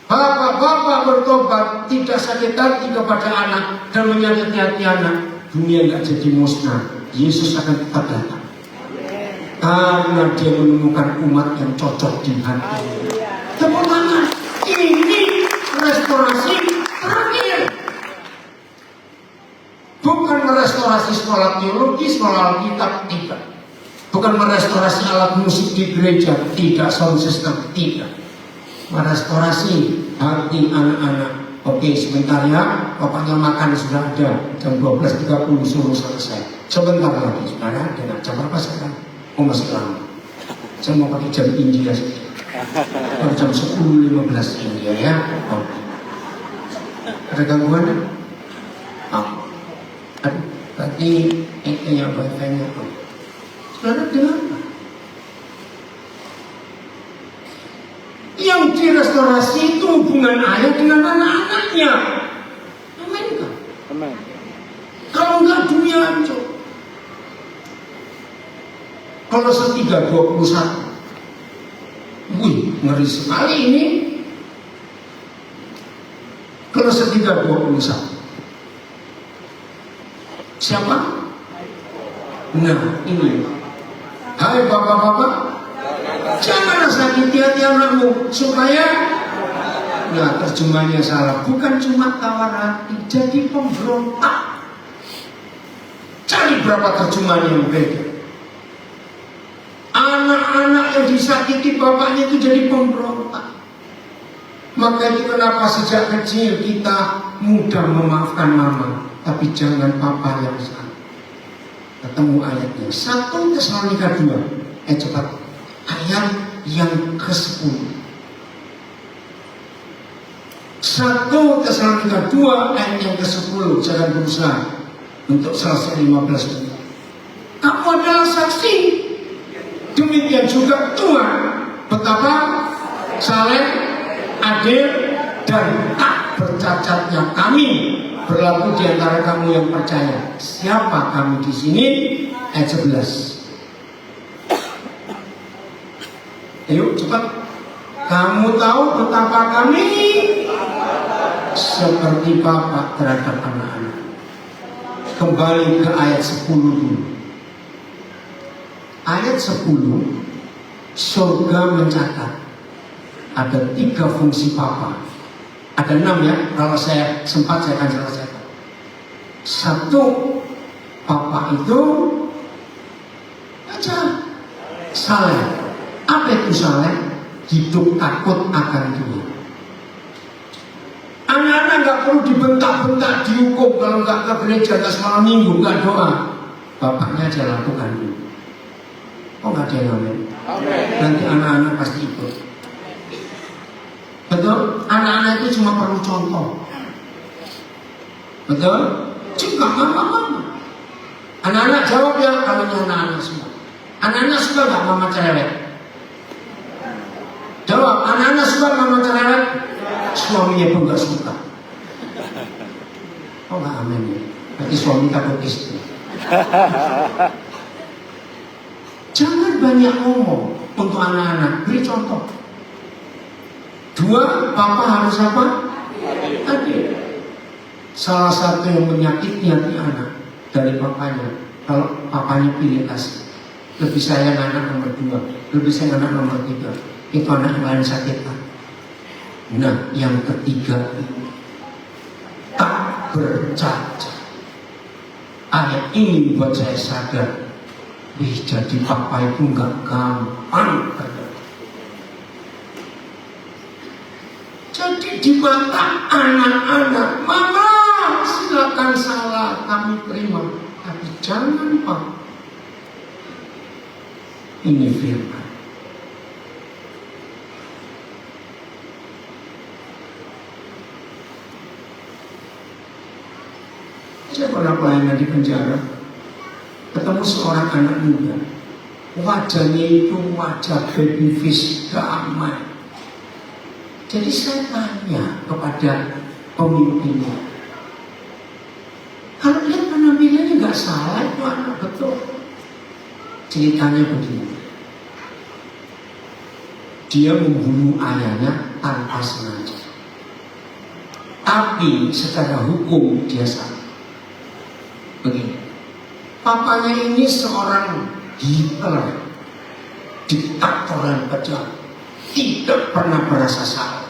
bapak-bapak bertobat, tidak sakit hati kepada anak dan menyakiti hati anak, dunia nggak jadi musnah. Yesus akan tetap datang karena dia menemukan umat yang cocok di hati. Tepuk tangan. Ini restorasi terakhir. Bukan merestorasi sekolah teologi, sekolah Alkitab, tidak. Bukan merestorasi alat musik di gereja, tidak. Sound system, tidak. Merestorasi hati anak-anak. Oke, sebentar ya, bapaknya makan sudah ada. Jam 12.30 suruh selesai. Sebentar lagi, saudara, dengan jam berapa sekarang? Oh, masih lama. Saya mau pakai jam India saja. Oh, jam 10.15 India ya. Oh. Ada gangguan? Oh. Aduh, berarti yang wifi-nya. Oh. Saudara dengar? Yang direstorasi itu hubungan ayah dengan anak-anaknya. Amin kan? Amin. Kalau enggak dunia hancur. Kolose 3:21. Wih, ngeri sekali ini. Kolose 3:21. Siapa? Nah, ini. Hai bapak-bapak, janganlah sakiti hati anakmu supaya, nah terjemahnya salah, bukan cuma tawar hati, jadi pemberontak. Cari berapa terjemahan yang beda. Anak-anak yang disakiti bapaknya itu jadi pemberontak. Maka itu kenapa sejak kecil kita mudah memaafkan mama, tapi jangan papa yang salah. Ketemu ayatnya 1 Tesalonika 2. Cepat. Ayat yang ke-10. 1 Tesalonika 2 ayat yang ke-10. Jangan berusaha untuk selesai 15 menit. Kamu adalah saksi. Demikian juga Tuhan betapa saleh, adil, dan tak bercacatnya kami berlaku di antara kamu yang percaya. Siapa kami di sini? Ayat 11. Ayo cepat. Kamu tahu betapa kami seperti bapak terhadap anak-anak. Kembali ke ayat 10 dulu. Ayat 10 surga mencatat ada 3 fungsi papa. Ada 6 ya, kalau saya sempat saya akan selesaikan. 1, papa itu aja saleh. Apa itu saleh? Hidup takut akan Tuhan. Anak-anak nggak perlu dibentak-bentak, dihukum kalau nggak ke gereja ke malam minggu, nggak doa. Bapaknya aja lakukan dulu. Oh nggak ada yang amin. Nanti anak-anak pasti ikut. Betul? Anak-anak itu cuma perlu contoh. Betul? Juga mama. Anak-anak jawab ya, kalau anak-anak semua. Anak-anak suka nggak mama cerewet? Jawab, anak-anak suka mama cerewet? Suaminya pun nggak suka. Oh nggak amin ya. Berarti suami takut istri. Jangan banyak ngomong untuk anak-anak. Beri contoh. 2, papa harus apa? Adil. Salah satu yang menyakiti hati anak dari papanya, kalau papanya pilih kasih, lebih sayang anak nomor 2, lebih sayang anak nomor 3, itu anak yang lain sakit hati. Nah, yang ketiga ini tak bercacat. Ayat ini buat saya sadar, jadi papa itu nggak gampang. Jadi di mata anak-anak, mama silakan salah, kami terima, tapi jangan pak. Ini firman. Saya pernah pelayanan di penjara, ketemu seorang anak muda, wajahnya itu wajah baby face, damai. Jadi saya tanya kepada pemimpinnya, kalau lihat penampilannya nggak salah, itu anak betul. Ceritanya begini, dia membunuh ayahnya tanpa sengaja, tapi secara hukum dia salah. Begini, papanya ini seorang Hitler, diktator yang kejam, tidak pernah merasa salah,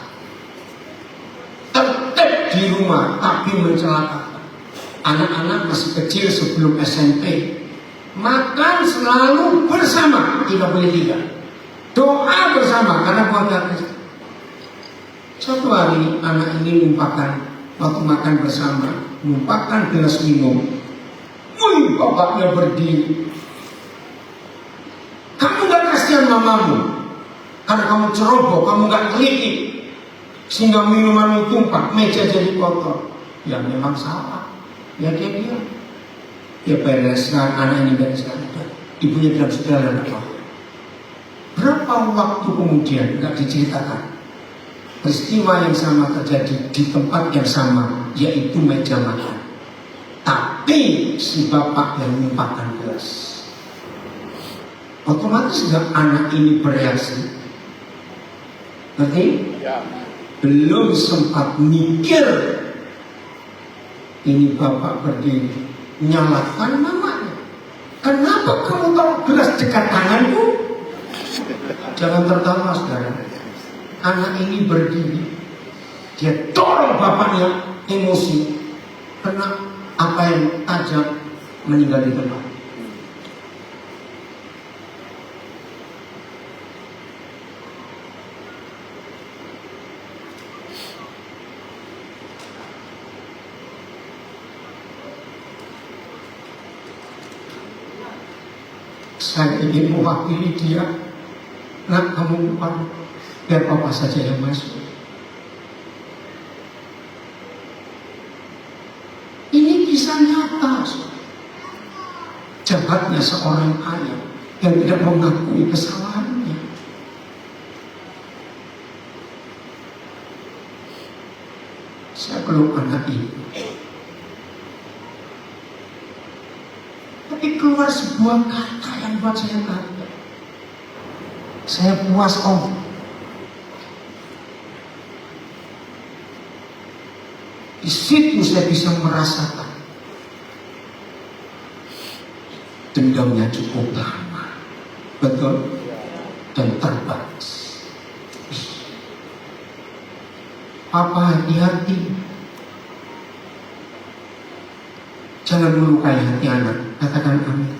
tetap di rumah tapi mencelakakan anak-anak masih kecil sebelum SMP. Makan selalu bersama, tidak boleh tidak. Doa bersama karena keluarga Kristen. Suatu hari anak ini numpahkan, waktu makan bersama, numpahkan gelas minum. Wih, bapaknya berdiri. Kamu gak kasihan mamamu karena kamu ceroboh, kamu gak teliti, sehingga minuman tumpah, meja jadi kotor. Ya memang salah. Ya dia diam. Ya bereskan, anak ini bereskan. Ibunya bilang sudah ada apa. Berapa waktu kemudian gak diceritakan, peristiwa yang sama terjadi di tempat yang sama, yaitu meja makan. Tapi si bapak yang menumpahkan gelas, otomatis gak anak ini bereaksi? Ngerti? Ya. Belum sempat mikir, ini bapak berdiri, nyalakan mamanya. Kenapa kamu taruh gelas dekat tanganku? Jangan tertawa saudara. Anak ini berdiri, dia dorong bapaknya, emosi, kena apa yang tajam, meninggal di tempat. Saya ingin mewakili dia. Nak, kamu depan, biar papa saja yang masuk. Ini kisah nyata. Jabatnya seorang ayah yang tidak mengakui kesalahannya. Saya peluk anak ini, tapi keluar sebuah kata yang buat saya kaget. Saya puas om. Di situ saya bisa merasakan dendamnya cukup lama. Betul? dan terbatas. Papa, hati-hati. Jangan melukai hati anak. Katakan amin.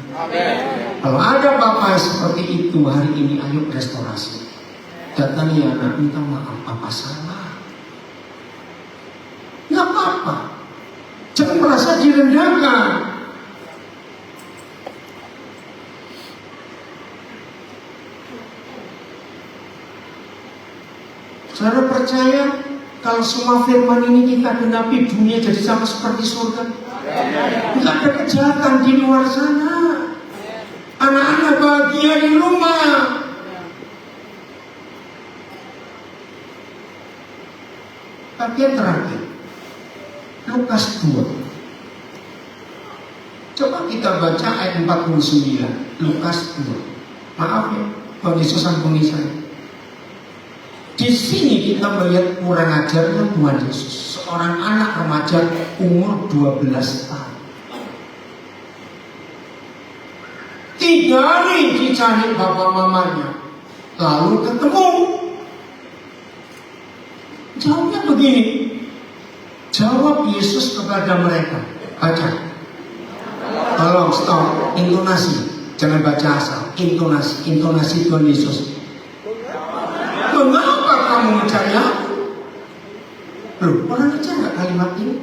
Kalau ada papa seperti itu hari ini, ayo restorasi. Datangi anak, minta maaf, papa salah. Nggak apa-apa. Jangan merasa direndahkan. Saudara percaya kalau semua firman ini kita genapi, dunia jadi sama seperti surga? Tidak ada kejahatan di luar sana. Anak-anak bahagia di rumah. Bagian terakhir, Lukas 2. Coba kita baca ayat 49, Lukas 2. Maaf ya, Tuhan Yesus ampuni saya. Di sini kita melihat kurang ajarnya Tuhan Yesus. Seorang anak remaja umur 12 tahun. 3 hari dicari bapak mamanya, lalu ketemu. Jawabnya begini. Jawab Yesus kepada mereka. Baca. Tolong stop. Intonasi. Jangan baca asal. Intonasi Tuhan Yesus. Mengapa kamu mencari aku? Loh, orang aja nggak kalimat ini?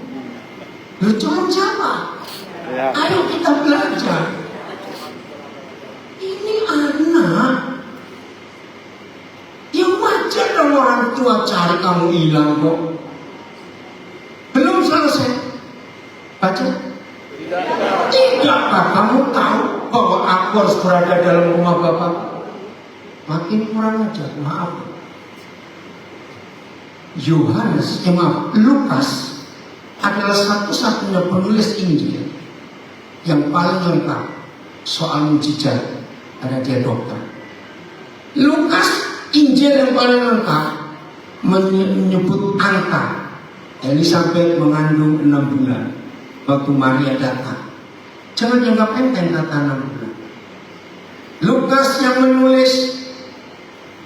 Loh, tolong jawab. Ayo kita belajar. Ini anak yang wajar dong orang tua cari kamu hilang kok. Belum selesai. Baca. Tidakkah kamu tahu bahwa aku harus berada dalam rumah Bapak? Makin kurang ajar, maaf. Lukas adalah satu-satunya penulis Injil yang paling lengkap soal mujizat. Ada dia dokter. Lukas, Injil yang paling lengkap menyebut angka. Elizabeth mengandung 6 bulan waktu Maria datang. Jangan dianggap enteng kata 6 bulan. Lukas yang menulis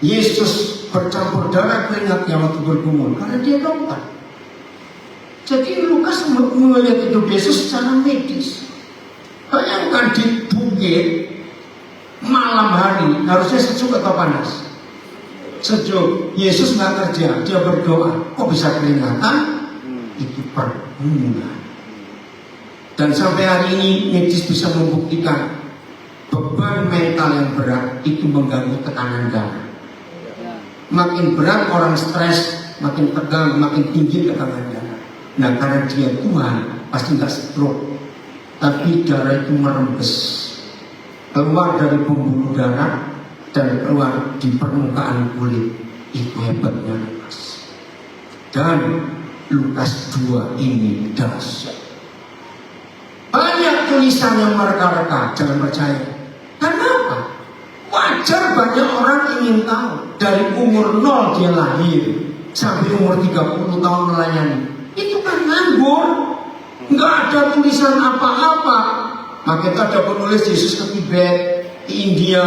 Yesus bercampur darah keringatnya waktu bergumul karena dia dokter. Jadi Lukas melihat hidup Yesus secara medis. Bayangkan di bukit malam hari, harusnya sejuk atau panas? Sejuk. Yesus nggak kerja, dia berdoa. Kok bisa keringatan? Itu pergumulan. Dan sampai hari ini medis bisa membuktikan beban mental yang berat itu mengganggu tekanan darah. Makin berat orang stres, makin tegang, makin tinggi tekanan darah. Nah, karena dia Tuhan, pasti nggak stroke, tapi darah itu merembes keluar dari pembuluh darah dan keluar di permukaan kulit. Itu hebatnya Lukas. Dan Lukas 2 ini dahsyat. Banyak tulisan yang mereka-reka, jangan percaya. Kenapa? Wajar banyak orang ingin tahu. Dari umur 0 dia lahir sampai umur 30 tahun melayani. Itu kan nganggur. Nggak ada tulisan apa-apa. Maka ada penulis Yesus ke Tibet, ke India,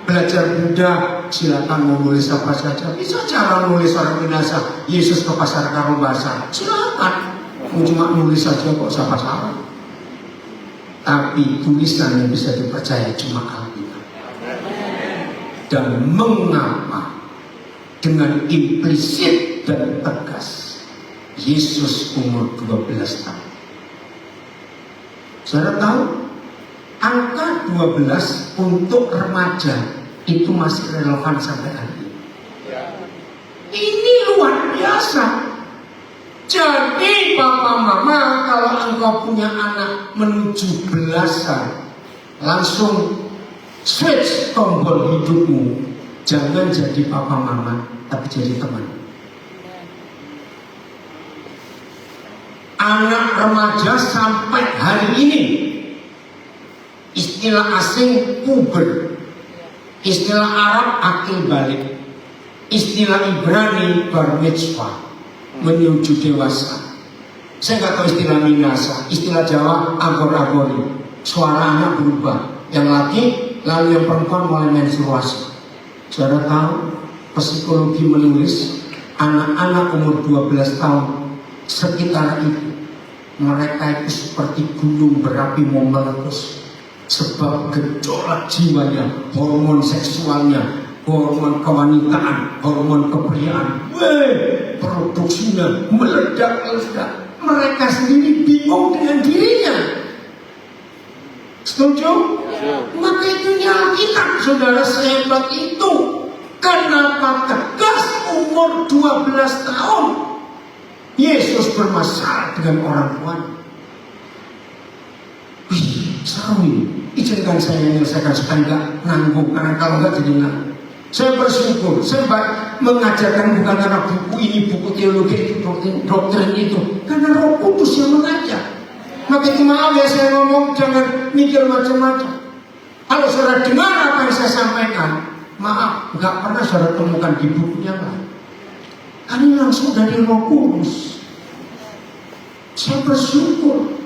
belajar Buddha. Silakan mau nulis apa saja. Bisa cara nulis orang binasa. Yesus ke pasar Karobasa. Silakan. Cuma nulis saja kok siapa-siapa. Tapi tulisan yang bisa dipercaya cuma Alkitab. Dan mengapa dengan implisit dan tegas Yesus umur 12 tahun. Saudara tahu angka 12 untuk remaja itu masih relevan sampai hari ini. Ini luar biasa. Jadi papa mama, kalau engkau punya anak menuju belasan, langsung switch tombol hidupmu. Jangan jadi papa mama, tapi jadi teman. Anak remaja sampai hari ini, istilah asing puber, istilah Arab akil balik, istilah Ibrani bar mitzvah, menuju dewasa. Saya nggak tahu istilah minasa, istilah Jawa agor-agori. Suara anak berubah, yang laki lalu yang perempuan mulai menstruasi. Saudara tahu, psikologi menulis anak-anak umur 12 tahun sekitar itu, mereka itu seperti gunung berapi mau meletus. Sebab gejolak jiwanya, hormon seksualnya, hormon kewanitaan, hormon kepriaan, produksinya meledak-ledak. Mereka sendiri bingung dengan dirinya. Setuju? Maka itu Alkitab, saudara, sehebat itu. Kenapa tegas umur 12 tahun Yesus bermasalah dengan orang tuanya? Wih, seru ini. Izinkan saya menyelesaikan supaya enggak nanggung, karena kalau enggak jadi nanggung. Saya bersyukur, saya mengajarkan bukan karena buku ini, buku teologi itu, doktrin itu, karena Roh Kudus yang mengajar. Maka itu maaf ya saya ngomong, jangan mikir macam-macam. Kalau saudara dengar apa yang saya sampaikan, maaf, enggak pernah saudara temukan di buku yang lain. Ini langsung dari Roh Kudus. Saya bersyukur.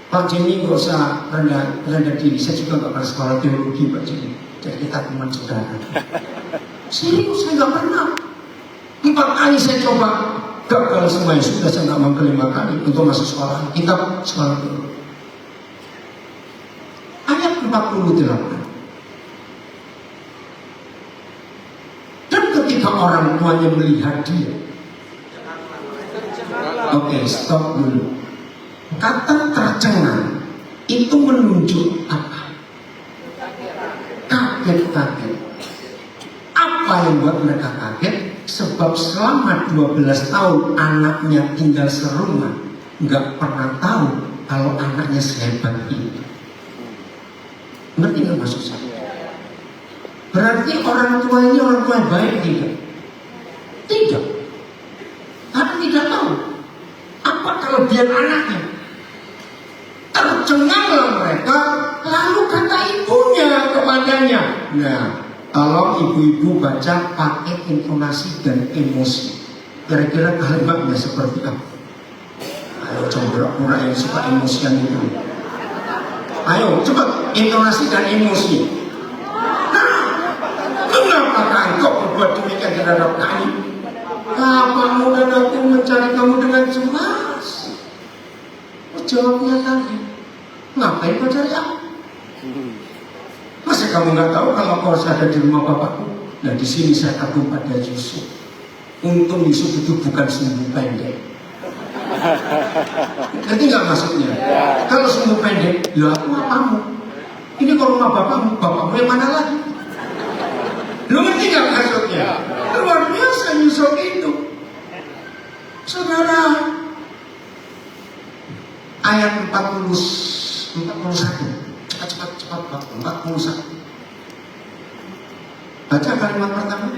Pak Jenny gak usah rendah diri. Saya juga gak pernah sekolah teologi, Pak Jenny. Jadi kita teman saudara. Serius, saya gak pernah. 4 kali saya coba, gagal semuanya. Sudah saya gak mau kelima kali untuk masuk sekolah. Kita sekolah teologi. Ayat 48. Dan ketika orang tuanya melihat dia, oke, stop dulu. Kata tercengang itu menunjuk apa? Kaget-kaget. Apa yang buat mereka kaget? Sebab selama 12 tahun anaknya tinggal serumah, nggak pernah tahu kalau anaknya sehebat ini. Ngerti nggak maksud saya? Berarti orang tua ini orang tua yang baik tidak? Tidak. Karena tidak tahu apa kelebihan anaknya. Tercenganglah mereka, lalu kata ibunya kepadanya. Nah, tolong ibu-ibu baca pakai intonasi dan emosi. Kira-kira kalimatnya seperti apa? Ayo coba pura yang suka emosian itu. Ayo cepat intonasi dan emosi. Nah, kenapa engkau berbuat demikian terhadap kami? Kamu dan aku mencari kamu dengan cemas. Jawabnya tadi, ngapain kau cari aku? Masa kamu nggak tahu kalau kau ada di rumah bapakku? Nah, di sini saya kagum pada Yusuf. Untung Yusuf itu bukan sumbu pendek. Ngerti nggak maksudnya? Kalau sumbu pendek, ya aku apamu? Ini kalau rumah bapakmu yang mana lagi? Lu ngerti nggak maksudnya? Luar biasa Yusuf itu, saudara. Ayat 41. Cepat 41. Baca kalimat pertama.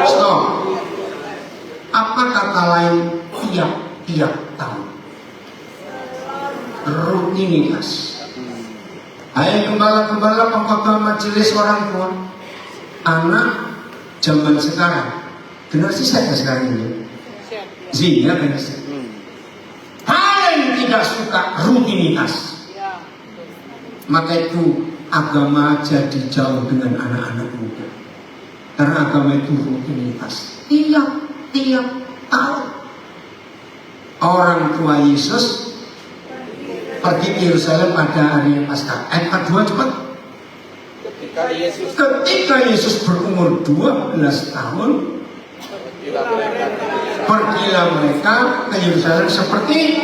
Stop. Apa kata lain tiap tahun? Rutinitas. Hai gembala-gembala pengkhotbah majelis orang tua, anak zaman sekarang, generasi saya sekarang ini, ya kan? Paling tidak suka rutinitas. Maka itu agama jadi jauh dengan anak-anak muda. Karena agama itu rutinitas. Tiap tahun orang tua Yesus pergi ke Yerusalem pada hari Paskah. Ayat 2 cepat. Ketika Yesus berumur 12 tahun, pergilah mereka ke Yerusalem seperti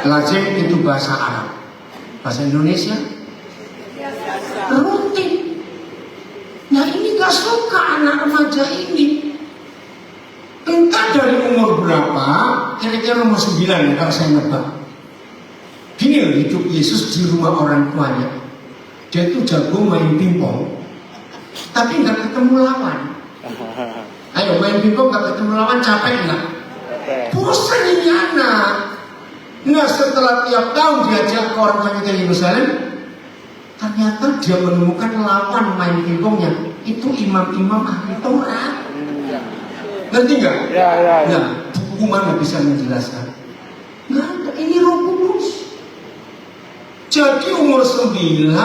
lazim, itu bahasa Arab. Bahasa Indonesia rutin. Nah, ini gak suka anak remaja ini. Entah dari umur berapa, kira-kira umur 9 ya kalau saya nebak. Gini loh hidup Yesus di rumah orang tuanya. Dia itu jago main pingpong, tapi gak ketemu lawan. Ayo main pingpong gak ketemu lawan, capek nggak? Bosan ini anak. Nah, setelah tiap tahun diajak ke orang tuanya ke Yerusalem, ternyata dia menemukan lawan main pingpongnya itu imam-imam ahli Taurat. Ngerti nggak? Ya. Nah, buku mana bisa menjelaskan? Nggak ada. Ini Roh Kudus. Jadi umur 9,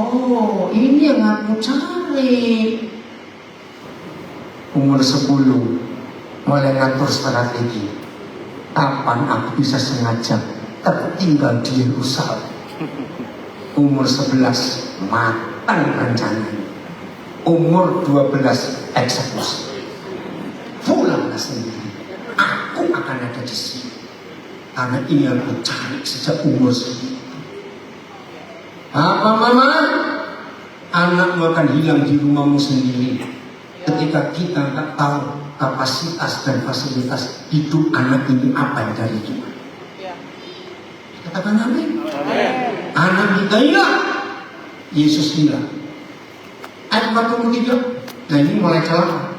Oh, ini yang aku cari. Umur 10 mulai ngatur strategi. Kapan aku bisa sengaja tertinggal di Yerusalem. Umur 11 matang rencananya. Umur 12 eksekusi. Pulanglah sendiri. Aku akan ada di sini. Karena ini yang aku cari sejak umur segitu. Apa mama? Anakmu akan hilang di rumahmu sendiri. Ketika kita nggak tahu kapasitas dan fasilitas hidup anak ini apa yang dari kita. Katakan amin. Anak kita hilang. Yesus hilang. Ayat 43. Nah ini mulai celaka.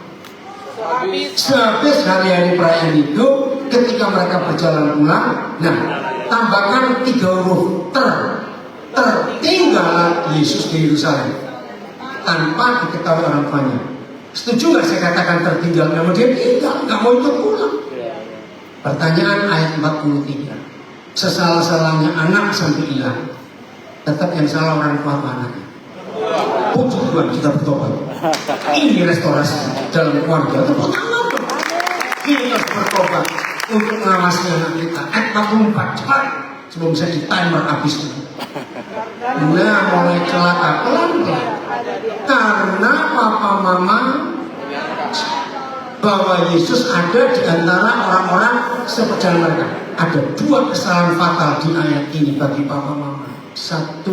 Sehabis hari-hari perayaan itu, ketika mereka berjalan pulang, nah tambahkan 3 huruf tertinggal Yesus di Yerusalem tanpa diketahui orang tuanya. Setuju nggak saya katakan tertinggal? Namun dia tinggal, nggak mau ikut pulang. Pertanyaan ayat 43. Sesalah-salahnya anak sampai hilang, tetap yang salah orang tua anaknya. Puji Tuhan kita bertobat. Ini restorasi dalam keluarga. Tepuk tangan. Kita bertobat untuk mengawasi anak kita. Ayat 44 cepat sebelum saya di timer habis. Nah mulai celaka pelan-pelan. Karena papa mama bahwa Yesus ada di antara orang-orang seperjalanan mereka. Ada 2 kesalahan fatal di ayat ini bagi papa mama. 1,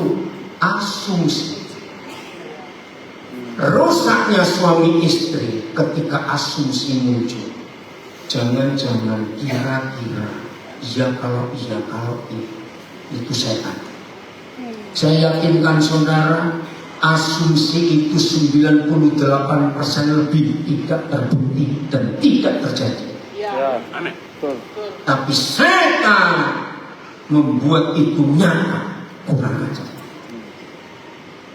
asumsi. Rusaknya suami istri ketika asumsi muncul. Jangan-jangan kira-kira iya kalau itu setan. Saya yakinkan saudara, asumsi itu 98% lebih tidak terbukti dan tidak terjadi. Ya, betul. Tapi setan membuat itu nyata. Kurang ajar.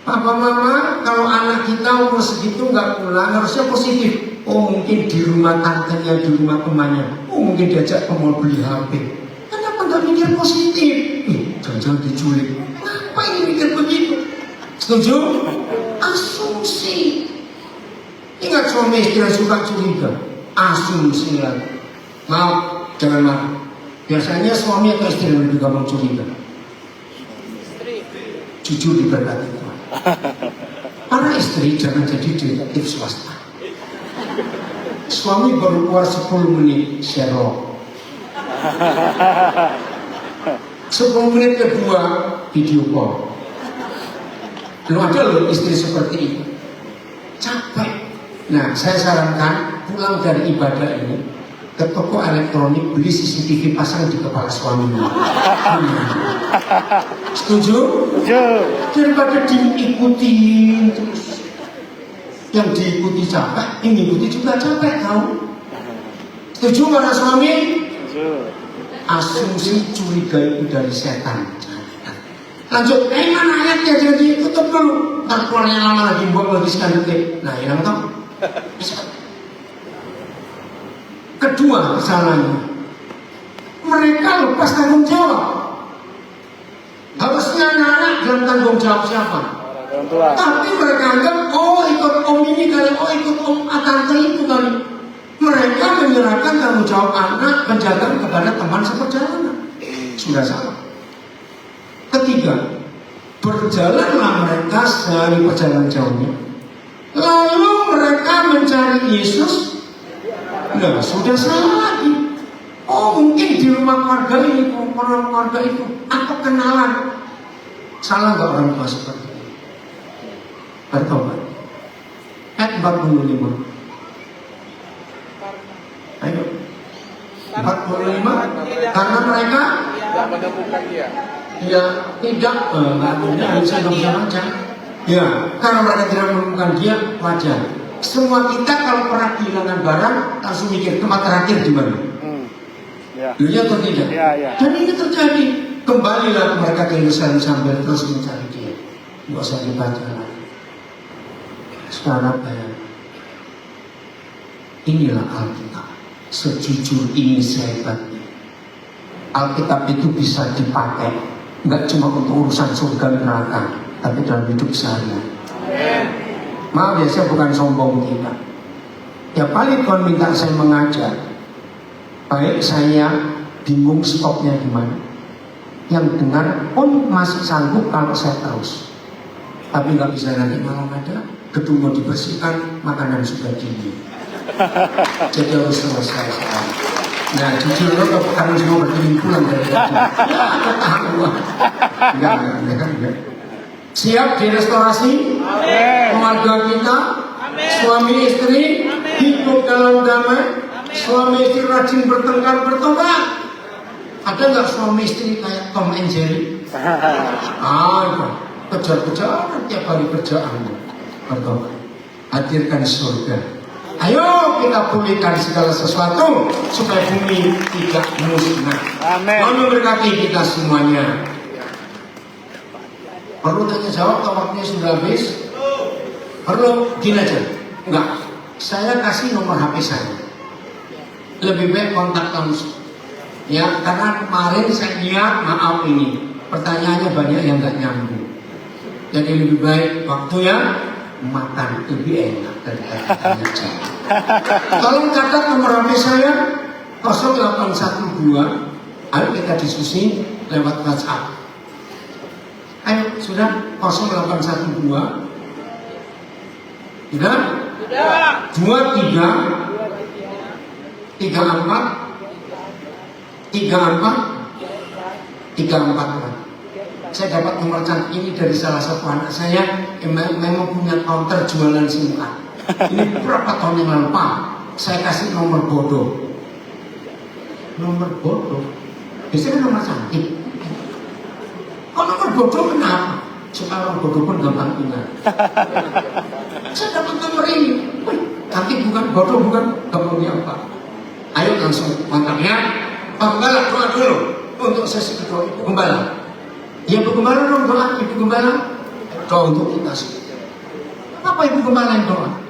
Papa mama, kalau anak kita umur segitu nggak pulang, harusnya positif. Oh mungkin di rumah tantenya, di rumah temannya. Oh mungkin diajak ke mall beli HP. Kenapa nggak mikir positif? Jangan-jangan diculik. Kenapa ini mikir begitu? Setuju? Asumsi. Ingat suami istri yang suka curiga. Asumsi lagi. Maaf, jangan marah. Biasanya suami atau istri yang lebih gampang curiga. Jujur diberkati Tuhan. Para istri jangan jadi detektif swasta. Suami baru keluar 10 menit Sherlock. 10 menit kedua video call. Belum ada loh istri seperti itu. Capek. Nah saya sarankan pulang dari ibadah ini ke toko elektronik, beli CCTV pasang di kepala suaminya. Setuju? Daripada diikuti terus. Yang diikuti capek, yang diikuti juga capek tahu. Setuju para suami? Setuju. Asumsi curiga itu dari setan. Lanjut, mana ayatnya jadi tutup dulu. Ntar keluarnya lama lagi, buang lagi sekali detik. Nah, yang tahu. Kedua kesalahannya, mereka lepas tanggung jawab. Harusnya anak-anak dalam tanggung jawab siapa? Orang tua. Tapi mereka anggap, oh ikut om ini kali, oh ikut om tante itu kali. Mereka menyerahkan tanggung jawab anak penjagaan kepada teman seperjalanan. Sudah salah. Ketiga, berjalanlah mereka sehari perjalanan jauhnya. Lalu mereka mencari Yesus. Nah, sudah salah lagi. Oh, mungkin di rumah keluarga ini, orang keluarga itu, atau kenalan. Salah nggak orang tua seperti ini? Bertobat. Ayat 45. Ayo. 45. Karena mereka Tidak menemukan dia. ya tidak, saya nggak bisa baca. Ya, karena mereka tidak menemukan dia, wajar. Semua kita kalau pernah kehilangan barang langsung mikir tempat terakhir di mana? Ya. Iya atau tidak? Ya. Dan ini terjadi. Kembalilah mereka ke Yerusalem sambil terus mencari dia. Nggak usah dibaca lagi. Sekarang inilah Alkitab. Sejujur ini sehebatnya. Alkitab itu bisa dipakai nggak cuma untuk urusan surga neraka, tapi dalam hidup sehari. Maaf ya, saya bukan sombong tidak. Ya paling Tuhan minta saya mengajar, baik saya bingung stopnya di mana. Yang dengar pun masih sanggup kalau saya terus. Tapi nggak bisa nanti malam ada, gedung mau dibersihkan, makanan sudah dingin. Jadi harus selesai sekarang. Nah jujur lo kalau semua berdiri pulang dari itu. Ya ketahuan. Enggak. Siap direstorasi? Keluarga kita, suami istri, hidup dalam damai. Suami istri rajin bertengkar bertobat. Ada nggak suami istri kayak Tom and Jerry? Ada. Kejar-kejaran tiap hari kerjaan bertobat. Hadirkan surga. Ayo kita pulihkan segala sesuatu supaya bumi tidak musnah. Amin. Kami memberkati kita semuanya. Perlu tanya jawab atau waktunya sudah habis? Perlu gini aja? Enggak. Saya kasih nomor HP saya. Lebih baik kontak langsung. Ya, karena kemarin saya lihat maaf ini pertanyaannya banyak yang nggak nyambung. Jadi lebih baik waktunya makan lebih enak daripada tanya jawab. Tolong catat nomor HP saya 0812. Ayo kita diskusi lewat WhatsApp. Ayo sudah 0812. Sudah? Sudah. 23 34. Saya dapat nomor cantik ini dari salah satu anak saya yang memang punya counter jualan SIM card. Ini berapa tahun yang lalu Pak? Saya kasih nomor bodoh. Nomor bodoh? Biasanya nomor cantik. Kok nomor bodoh kenapa? Supaya orang bodoh pun gampang ingat. Saya dapat nomor ini. Cantik bukan, bodoh bukan, gampangnya apa? Ayo langsung kontaknya. Pak Gembala doa dulu untuk sesi kedua Ibu Gembala. Ya Ibu Gembala dong doa, Ibu Gembala doa untuk kita semua. Apa Ibu Gembala yang doa?